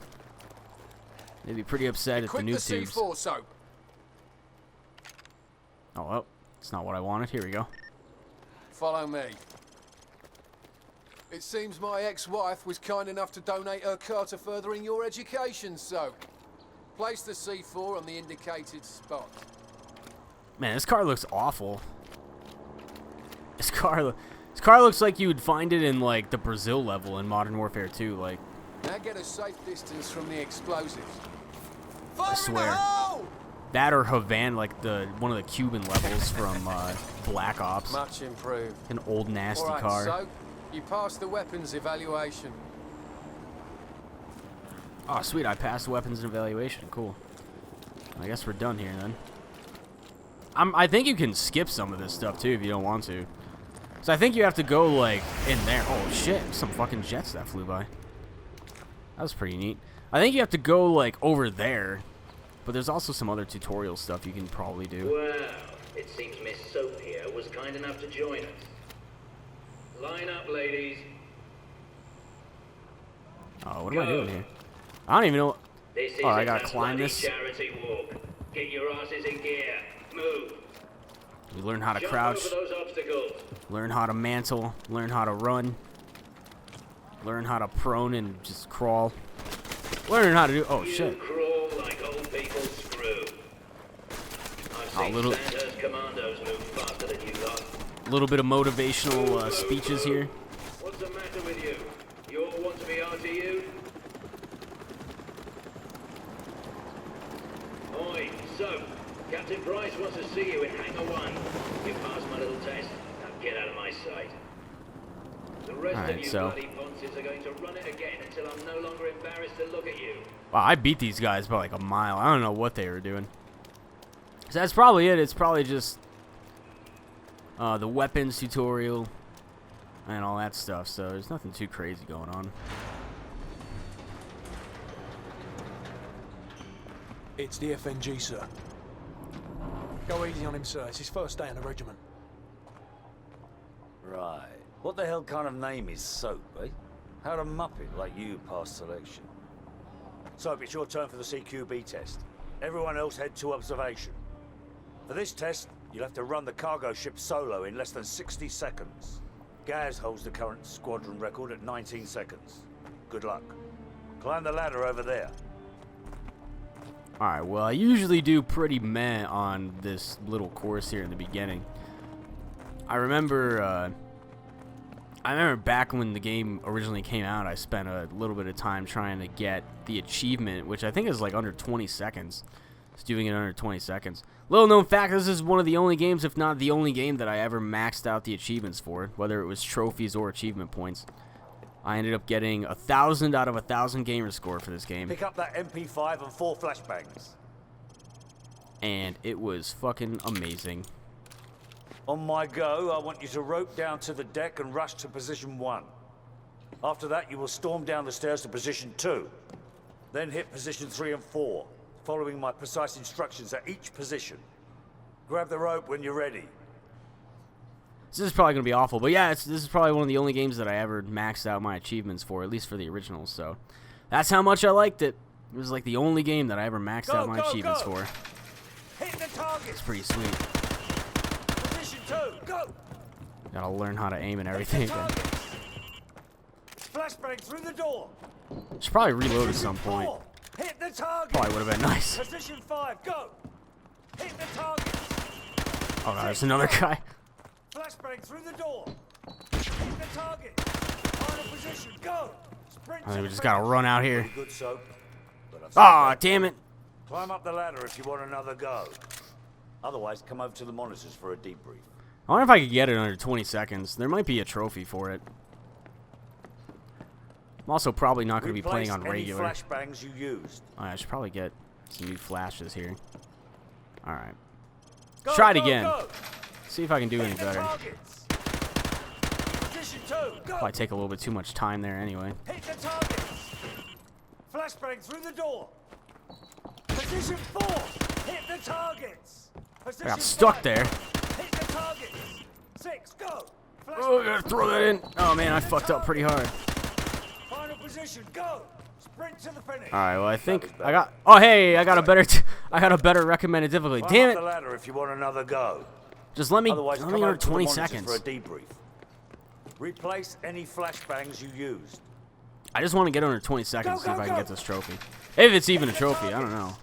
They'd be pretty upset at the noob tubes. C4, Soap. Oh, well, it's not what I wanted. Here we go. Follow me. It seems my ex-wife was kind enough to donate her car to furthering your education, so place the C4 on the indicated spot. Man, this car looks awful. This car looks like you would find it in like the Brazil level in Modern Warfare 2. Like, now get a safe distance from the explosives. I swear. That or Havana, like one of the Cuban levels from Black Ops. Much improved. An old nasty All right, car. So you passed the weapons evaluation. Oh, sweet! I passed the weapons evaluation. Cool. I guess we're done here then. I think you can skip some of this stuff too if you don't want to. So I think you have to go like in there. Oh shit! Some fucking jets that flew by. That was pretty neat. I think you have to go like over there. But there's also some other tutorial stuff you can probably do. Well, it seems Miss Soap here was kind enough to join us. Line up, ladies. Oh, what am I doing here? I don't even know. This is I gotta climb this. Charity walk. Get your asses in gear. Move. We learn how to Jump crouch. over those obstacles. Learn how to mantle. Learn how to run. Learn how to prone and just crawl. Learn how to do. Oh shit. You crawl like old people screw. I've seen little- Sandhurst commandos move faster than you lot. A little bit of motivational speeches here. What's the matter with you? You all want to be RTU? Oi, so, Captain Price wants to see you in Hangar 1. You passed my little test. Now get out of my sight. The rest Alright, of you so- bloody ponces are going to run it again until I'm no longer embarrassed to look at you. Wow, I beat these guys by like a mile. I don't know what they were doing. So that's probably it. It's probably just the weapons tutorial. and all that stuff, so there's nothing too crazy going on. It's the FNG, sir. Go easy on him, sir. It's his first day in the regiment. Right. What the hell kind of name is Soap, eh? How'd a muppet like you pass selection? Soap, it's your turn for the CQB test. Everyone else head to observation. For this test, you'll have to run the cargo ship solo in less than 60 seconds. Gaz holds the current squadron record at 19 seconds. Good luck. Climb the ladder over there. Alright, well, I usually do pretty meh on this little course here in the beginning. I remember back when the game originally came out, I spent a little bit of time trying to get the achievement, which I think is like under 20 seconds. Just doing it under 20 seconds. Little known fact, this is one of the only games, if not the only game, that I ever maxed out the achievements for, whether it was trophies or achievement points. I ended up getting 1,000 out of 1,000 gamer score for this game. Pick up that MP5 and 4 flashbangs. And it was fucking amazing. On my go, I want you to rope down to the deck and rush to position 1. After that, you will storm down the stairs to position 2. Then hit position 3 and 4, following my precise instructions at each position. Grab the rope when you're ready. This is probably going to be awful, but yeah, this is probably one of the only games that I ever maxed out my achievements for, at least for the originals, so that's how much I liked it. It was like the only game that I ever maxed out my achievements for. Hit the target. It's pretty sweet. Position 2, go! Gotta learn how to aim and everything again. Flashbang through the door. Should probably reload at some point. Hit the target. Probably would have been nice. Position 5, go! Hit the target. Oh god, there's another guy. Flashbang through the door. Hit the target. Final position, go! Sprint I think we just gotta run out here. Pretty good, Soap. Aw, damn it. Climb up the ladder if you want another go. Otherwise, come over to the monitors for a debrief. I wonder if I could get it under 20 seconds. There might be a trophy for it. I'm also probably not going to be playing on regular. Any flashbangs you used. I should probably get some new flashes here. Alright. Try it again. Go. See if I can do any better. Position 2, go. Probably take a little bit too much time there anyway. Hit the targets. Flashbang through the door. Position 4. Hit the targets. Position I got stuck 5. there. Hit the targets. 6, go. Oh, I gotta throw that in. Oh man, I fucked up pretty hard. Final position, go. Sprint to the finish. All right, well I think I got. Oh hey, I got a better recommended difficulty. Damn Climb up the it! ladder if you want another go. Just let me Otherwise, come under over to the 20 monitors seconds. for a debrief. Replace any flashbangs you used. I just want to get under 20 seconds. Go, See if go, I can go. get this trophy. If it's even a trophy, I don't know.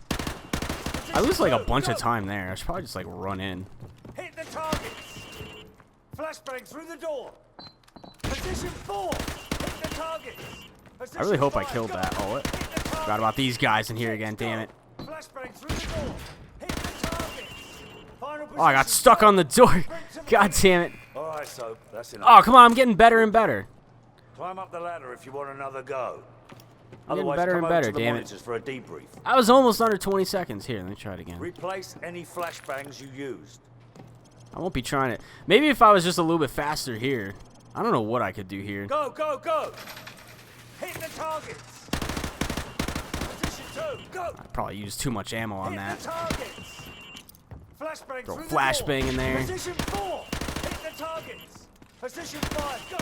I lose like a bunch of time there. I should probably just like run in. Hit the targets. Flashbang through the door. Position 4. Hit the targets. I really hope I 5, killed go. that. Oh, what? Hit the targets. Forgot about these guys in here again. Go. Damn it. Flashbang through the door. Hit the targets. Final Oh, I got position, stuck go. on the door. Sprint to the God finish. damn it. All right, so that's enough. Oh, come on. I'm getting better and better. Climb up the ladder if you want another go. I'm getting Otherwise, better come and over better, to the damn it. monitors for a debrief. I was almost under 20 seconds. Here, let me try it again. Replace any flashbangs you used. I won't be trying it. Maybe if I was just a little bit faster here. I don't know what I could do here. Go, go, go! Hit the targets! Position 2, go! I probably used too much ammo on Hit that. the targets! Flashbang Throw through flashbang the door. in there. Position 4, hit the targets! Position 5, go!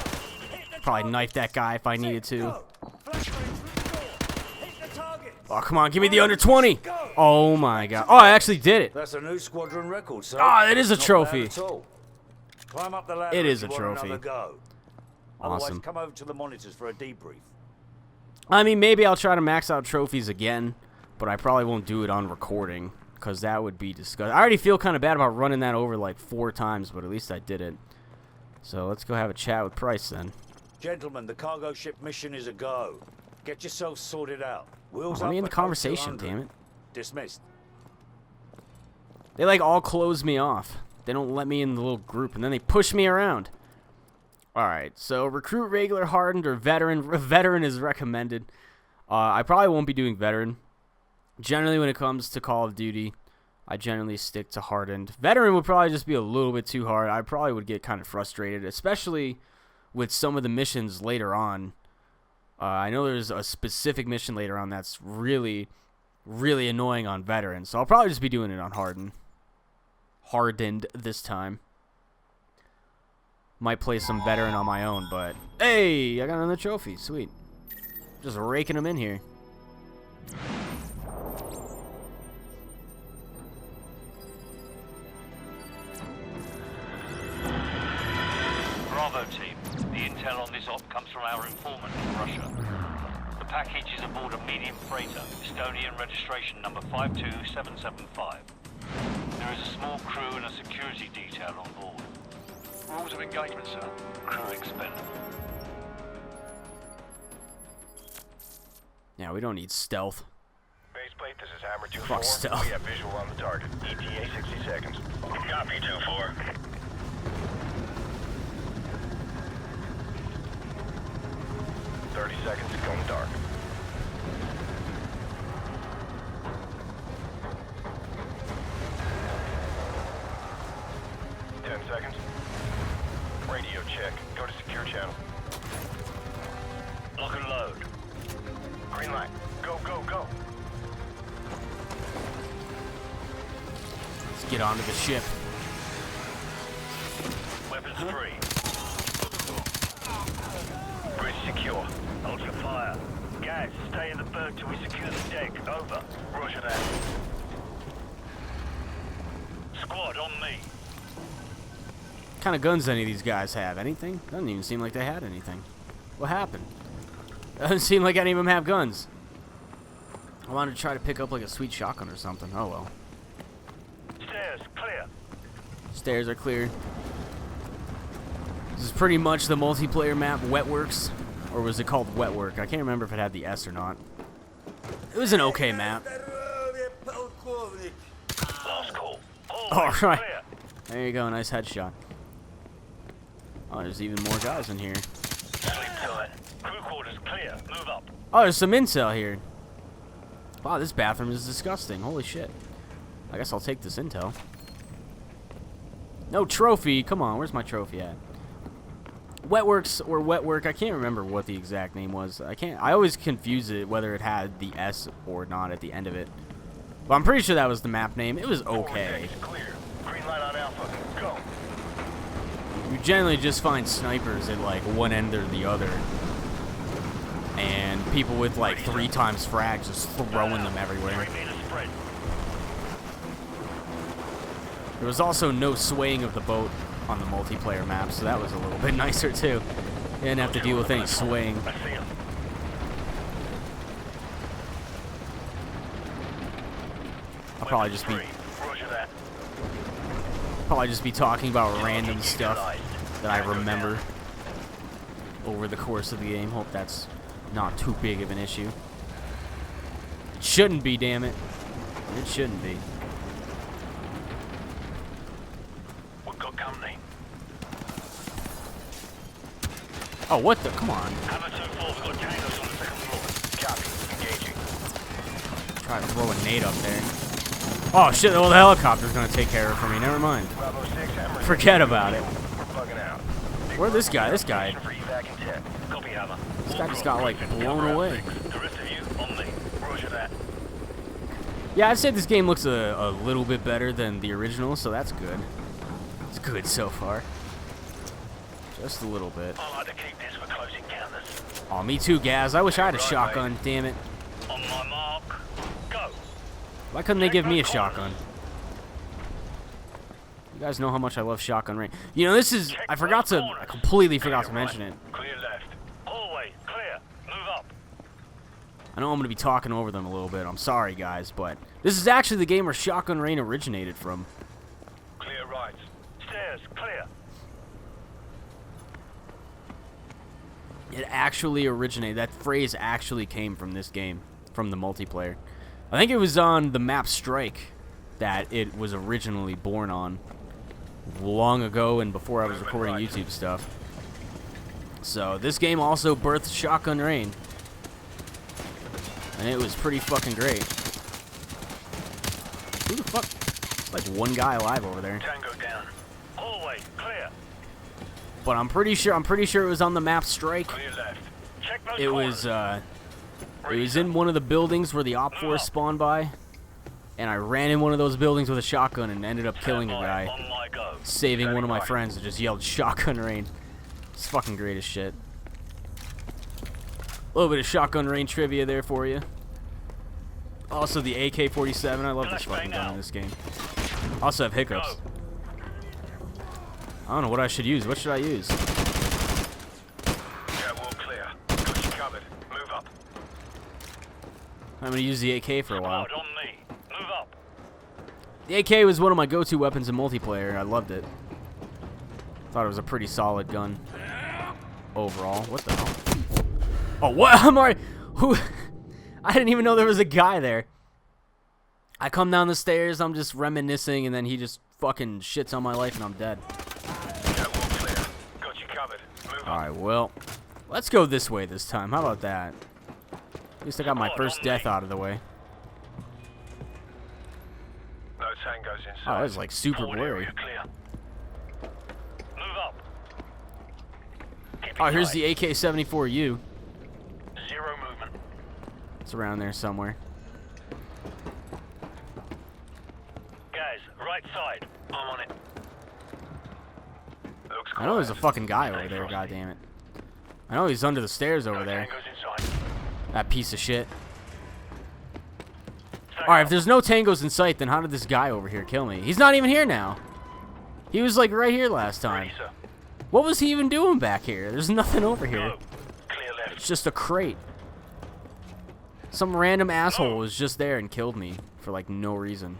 Hit the Probably targets. knife that guy if I 6, needed to. go. Flashbang through the door. Hit the targets! Oh, come on. Give me the under 20. Oh, my God. Oh, I actually did it. That's a new squadron record, sir. Ah, it is a Not bad trophy. at all. Climb up the ladder It if is you a want trophy. another go. Awesome. Otherwise, come over to the monitors for a debrief. I mean, maybe I'll try to max out trophies again, but I probably won't do it on recording because that would be disgusting. I already feel kind of bad about running that over like 4 times, but at least I did it. So let's go have a chat with Price then. Gentlemen, the cargo ship mission is a go. Get yourselves sorted out. Wheels Let up me in the at conversation, 0200. damn it. Dismissed. They like all close me off. They don't let me in the little group, and then they push me around. Alright, so recruit regular, hardened, or veteran. Veteran is recommended. I probably won't be doing veteran. Generally, when it comes to Call of Duty, I generally stick to hardened. Veteran would probably just be a little bit too hard. I probably would get kind of frustrated, especially with some of the missions later on. I know there's a specific mission later on that's really, really annoying on veteran, so I'll probably just be doing it on hardened this time. Might play some veteran on my own, but hey, I got another trophy. Sweet. Just raking them in here. Bravo team. The intel on this op comes from our informant in Russia. The package is aboard a medium freighter, Estonian registration number 52775. There is a small crew and a security detail on board. Rules of engagement, sir. Crew expendable. Yeah, we don't need stealth. Baseplate, this is Hammer 2-4. Fuck stealth. We have visual on the target. ETA 60 seconds. Copy 2-4. Seconds to going dark. Seconds. Radio check. Go to secure channel. Lock and load. Green light. Go, go, go. Let's get onto the ship. Weapons free. Bridge secure. Hold your fire. Guys, stay in the berth till we secure the deck. Over. Roger that. Squad, on me. What kind of guns any of these guys have? Anything? Doesn't even seem like they had anything. What happened? Doesn't seem like any of them have guns. I wanted to try to pick up like a sweet shotgun or something. Oh well. Stairs, clear. Stairs are clear. This is pretty much the multiplayer map, Wetworks. Or was it called Wetwork? I can't remember if it had the S or not. It was an okay map. Last call. Alright. Clear. There you go, nice headshot. Oh, there's even more guys in here. Sleep tight. Crew quarters clear. Move up. Oh, there's some intel here. Wow, this bathroom is disgusting. Holy shit. I guess I'll take this intel. No trophy. Come on, where's my trophy at? Wetworks or Wetwork, I can't remember what the exact name was. I always confuse it whether it had the S or not at the end of it. But I'm pretty sure that was the map name. It was okay. Clear. Green light on Alpha. Go. You generally just find snipers at like one end or the other. And people with like 3 times frags just throwing them everywhere. 3 meter spread. There was also no swaying of the boat on the multiplayer map, so that was a little bit nicer too. You didn't have to deal with any swaying. I see him. I'll probably just be Roger that. talking about random stuff that I remember over the course of the game. Hope that's not too big of an issue. It shouldn't be, damn it. It shouldn't be. We've got company. Oh, what the? Come on. Hammer 2-4, we've got tangos on the 2nd floor. Copy. Engaging. Try to throw a nade up there. Oh shit, well the helicopter's gonna take care of it for me. Never mind. Bravo 6, Hammer. Forget about it. We're bugging out. Where'd this guy? This guy For evac in 10. Copy, Hammer. just got like blown away. The rest of you, on me. Roger that. Yeah, I'd say this game looks a little bit better than the original, so that's good. It's good so far. Just a little bit. I like to keep this for close encounters. Oh, me too, Gaz. I wish I had a shotgun, damn it. On my mark, go. Why couldn't they give me a shotgun? You guys know how much I love shotgun range. You know, this is... I completely forgot to mention it. Clear left. Hallway, clear. Move up. I know I'm going to be talking over them a little bit. I'm sorry, guys, but this is actually the game where Shotgun Rain originated from. Clear right. Stairs, clear. It actually originated. That phrase actually came from this game, from the multiplayer. I think it was on the map Strike that it was originally born on, long ago and before I was recording YouTube stuff. So this game also birthed Shotgun Rain, and it was pretty fucking great. Who the fuck? There's like one guy alive over there. Tango down. Hallway, clear. but I'm pretty sure it was on the map Strike. Clear left. Check those It was in one of the buildings where the op force spawned by, and I ran in one of those buildings with a shotgun and ended up killing a guy, On my go. saving one of my friends and just yelled shotgun rain. It's fucking great as shit. A little bit of shotgun rain trivia there for you. Also the AK-47. I love this fucking gun in this game. Also have hiccups. I don't know what I should use. What should I use? Yeah, all clear. Got you covered. Move up. I'm gonna use the AK for a while. Hard on me. Move up. The AK was one of my go-to weapons in multiplayer. I loved it. Thought it was a pretty solid gun overall. What the hell? Oh, what? I'm already... Who? I didn't even know there was a guy there. I come down the stairs, I'm just reminiscing, and then he just fucking shits on my life, and I'm dead. Yeah, all clear. Got you covered. Move up. Alright, well, let's go this way this time. How about that? At least I got my first death out of the way. No tangos inside. Oh, that was like super Forward blurry. area clear. Move up. Keep Oh, it here's tight. the AK-74U. Zero movement. It's around there somewhere. Guys, right side. I'm on it. Looks I know there's a quiet. fucking guy over there, goddammit. I know he's under the stairs over there. Tangos inside. That piece of shit. Stack Alright, up. if there's no tangos in sight, then how did this guy over here kill me? He's not even here now. He was like right here last time. Ready, sir. What was he even doing back here? There's nothing over here. Go. Clear left. It's just a crate. Some random asshole was just there and killed me for like no reason.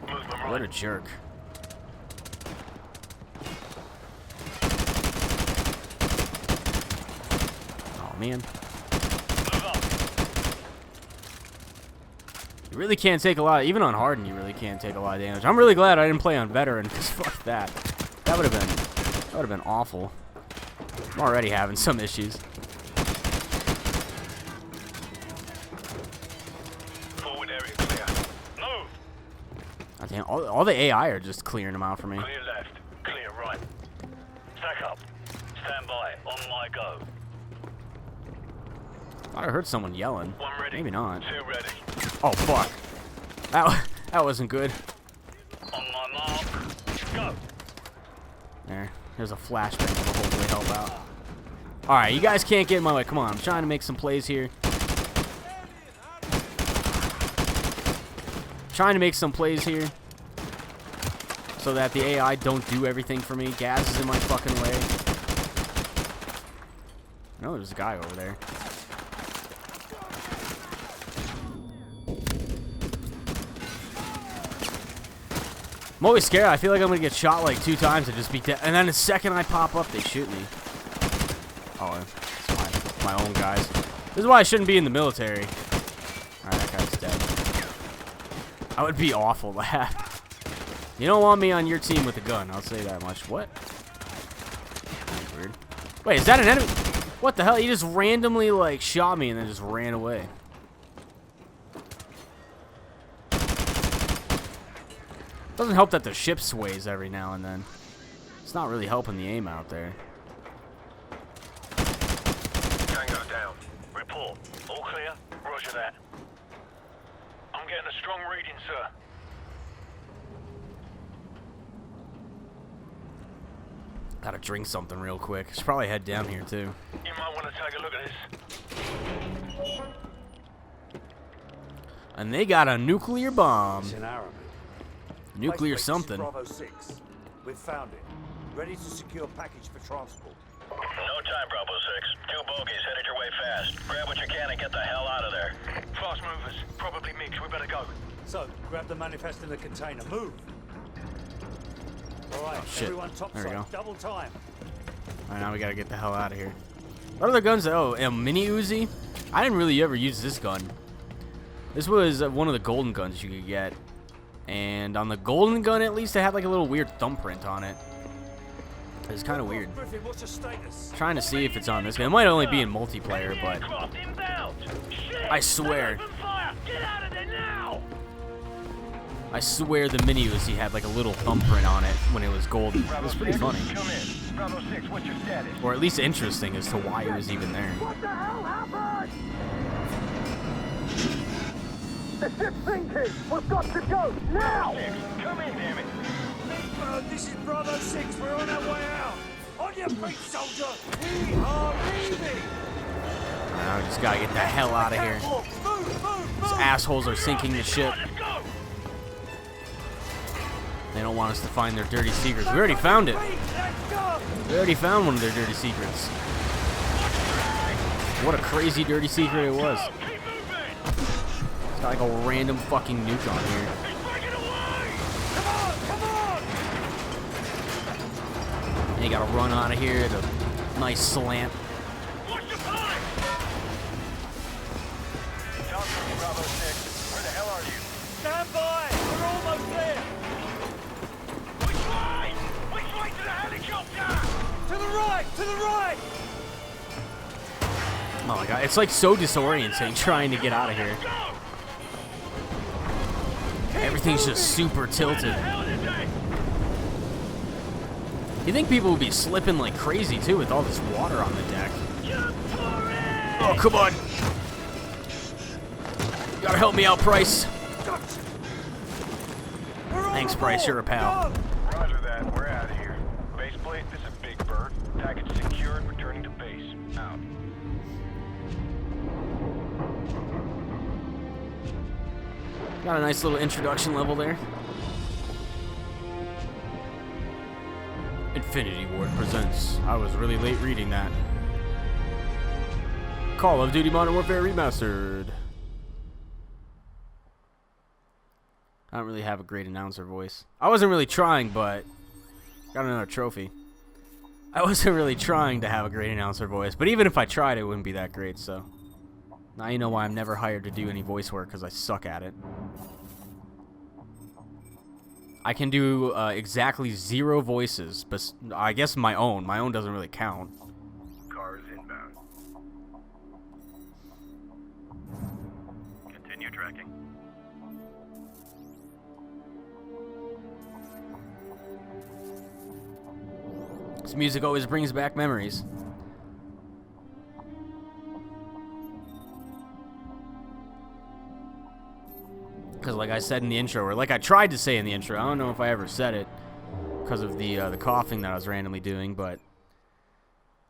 Movement What a right. jerk. Oh man. Move up. You really can't take a lot, even on Harden, you really can't take a lot of damage. I'm really glad I didn't play on Veteran, because fuck that. That would have been awful. I'm already having some issues. Forward area clear. Move. God damn, all the AI are just clearing them out for me. Clear left. Clear right. Stack up. Stand by. On my go. I heard someone yelling. One ready. Maybe not. Two ready. Oh fuck. That wasn't good. On my mark. Go. There's a flashbang that'll hopefully help out. Alright, you guys can't get in my way. Come on, I'm trying to make some plays here. Trying to make some plays here. So that the AI don't do everything for me. Gas is in my fucking way. I know there's a guy over there. I'm always scared. I feel like I'm gonna get shot like 2 times and just be dead. And then the second I pop up, they shoot me. Oh, it's my own guys. This is why I shouldn't be in the military. Alright, that guy's dead. That would be awful to have. You don't want me on your team with a gun, I'll say that much. What? That's weird. Wait, is that an enemy? What the hell? He just randomly, like, shot me and then just ran away. Doesn't help that the ship sways every now and then. It's not really helping the aim out there. Tango down. Report. All clear? Roger that. I'm getting a strong reading, sir. Gotta drink something real quick. Should probably head down here too. You might want to take a look at this. And they got a nuclear bomb. It's in Arabic. Nuclear Place something. Bravo 6. We've found it. Ready to secure package for transport. No time, Bravo 6. 2 bogies headed your way fast. Grab what you can and get the hell out of there. Fast movers. Probably mixed. We better go. So, grab the manifest in the container. Move! Alright, shit. everyone There we topside. go. Double time. Alright, now we gotta get the hell out of here. What other guns? Oh, a mini Uzi? I didn't really ever use this gun. This was one of the golden guns you could get. And on the golden gun, at least, it had like a little weird thumbprint on it. It's kind of weird. Griffin, what's your status? Trying to see if it's on this gun. It might only be in multiplayer, but Aircraft inbound. Shit. I swear. Open fire. Get out of there now. I swear the mini Uzi had like a little thumbprint on it when it was golden. It was pretty funny. Come in. Bravo 6, what's your status? Or at least interesting as to why it was even there. What the hell happened? The ship's sinking. We've got to go now. Come in, damn it. This is Bravo 6. We're on our way out. On your feet, soldier. We are leaving. Now we just gotta get the hell out of here. These assholes are sinking the ship. They don't want us to find their dirty secrets. We already found it. We already found one of their dirty secrets. What a crazy dirty secret it was. It's got like a random fucking nuke on here. And you gotta run out of here at a nice slant. Bravo 6, where the hell are you? Stand by. We're almost there. Which way? Which way to the helicopter? To the right. To the right. Oh my god, it's like so disorienting trying to get out of here. Everything's just super tilted. You think people would be slipping like crazy too with all this water on the deck. Oh, come on. You gotta help me out, Price. Thanks, Price. You're a pal. Roger that. We're out of here. Base plate, this is Big Bird. Package secured. Returning to base. Out. Got a nice little introduction level there. Infinity Ward presents. I was really late reading that. Call of Duty Modern Warfare Remastered. I don't really have a great announcer voice. I wasn't really trying, but got another trophy. I wasn't really trying to have a great announcer voice, but even if I tried, it wouldn't be that great, so. Now you know why I'm never hired to do any voice work, because I suck at it. I can do exactly 0 voices, but I guess my own. My own doesn't really count. Cars inbound. Continue tracking. This music always brings back memories. Because like I said in the intro, or like I tried to say in the intro, I don't know if I ever said it because of the coughing that I was randomly doing, but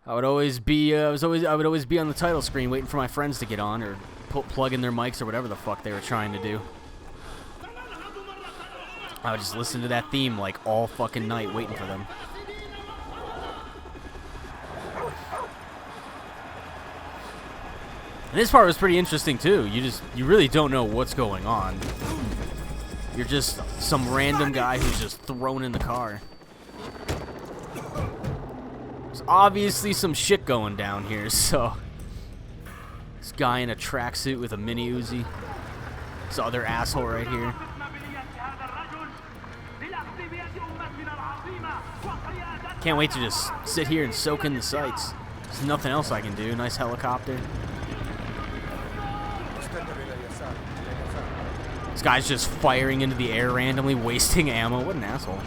I would always be I would always be on the title screen waiting for my friends to get on or plug in their mics or whatever the fuck they were trying to do. I would just listen to that theme like all fucking night waiting for them. And this part was pretty interesting too. You really don't know what's going on. You're just some random guy who's just thrown in the car. There's obviously some shit going down here, so this guy in a tracksuit with a mini Uzi. This other asshole right here. Can't wait to just sit here and soak in the sights. There's nothing else I can do. Nice helicopter. This guy's just firing into the air randomly, wasting ammo. What an asshole.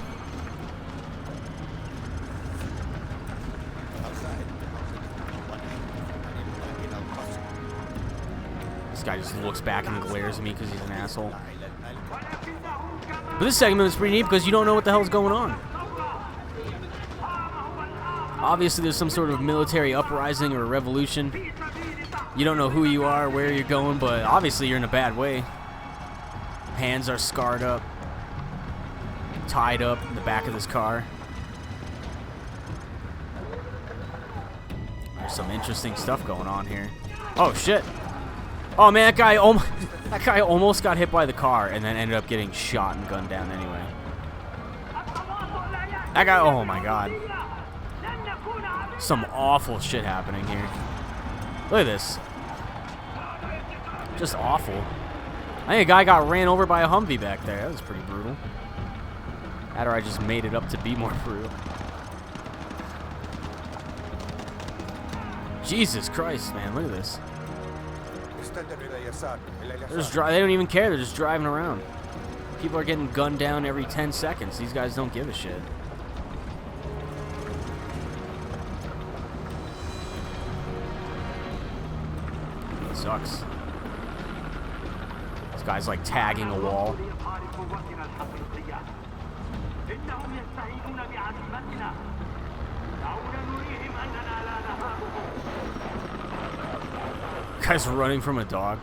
This guy just looks back and glares at me because he's an asshole. But this segment is pretty neat because you don't know what the hell's going on. Obviously, there's some sort of military uprising or revolution. You don't know who you are, where you're going, but obviously you're in a bad way. Hands are scarred up, tied up in the back of this car. There's some interesting stuff going on here. Oh shit! Oh man, that guy almost got hit by the car and then ended up getting shot and gunned down anyway. That guy, oh my god. Some awful shit happening here. Look at this. Just awful. I think a guy got ran over by a Humvee back there. That was pretty brutal. That or I just made it up to be more brutal. Jesus Christ, man. Look at this. They don't even care. They're just driving around. People are getting gunned down every 10 seconds. These guys don't give a shit. It sucks. This guy's like tagging a wall. Guy's running from a dog.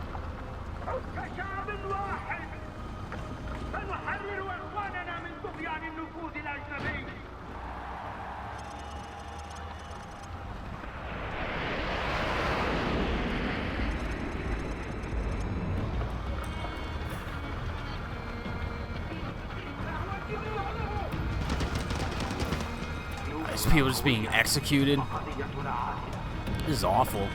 These people just being executed. This is awful.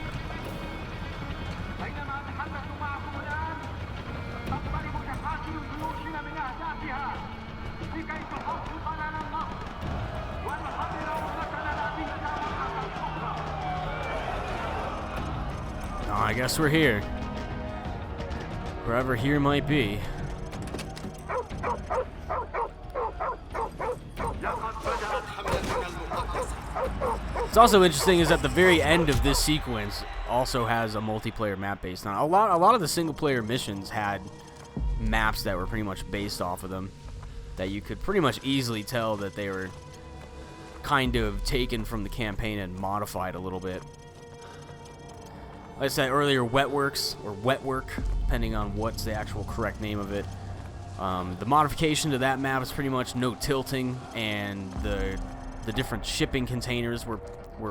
Oh, I guess we're here. Wherever here might be. What's also interesting is that the very end of this sequence also has a multiplayer map based on it. A lot of the single player missions had maps that were pretty much based off of them, that you could pretty much easily tell that they were kind of taken from the campaign and modified a little bit. Like I said earlier, Wetworks, or Wetwork, depending on what's the actual correct name of it. The modification to that map is pretty much no tilting, and the different shipping containers were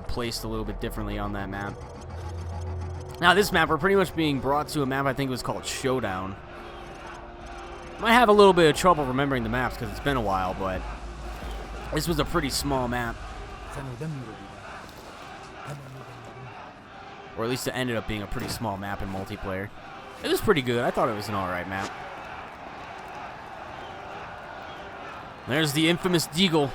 placed a little bit differently on that map. Now this map, we're pretty much being brought to a map I think it was called Showdown. Might have a little bit of trouble remembering the maps because it's been a while, but this was a pretty small map. Or at least it ended up being a pretty small map in multiplayer. It was pretty good. I thought it was an alright map. There's the infamous Deagle.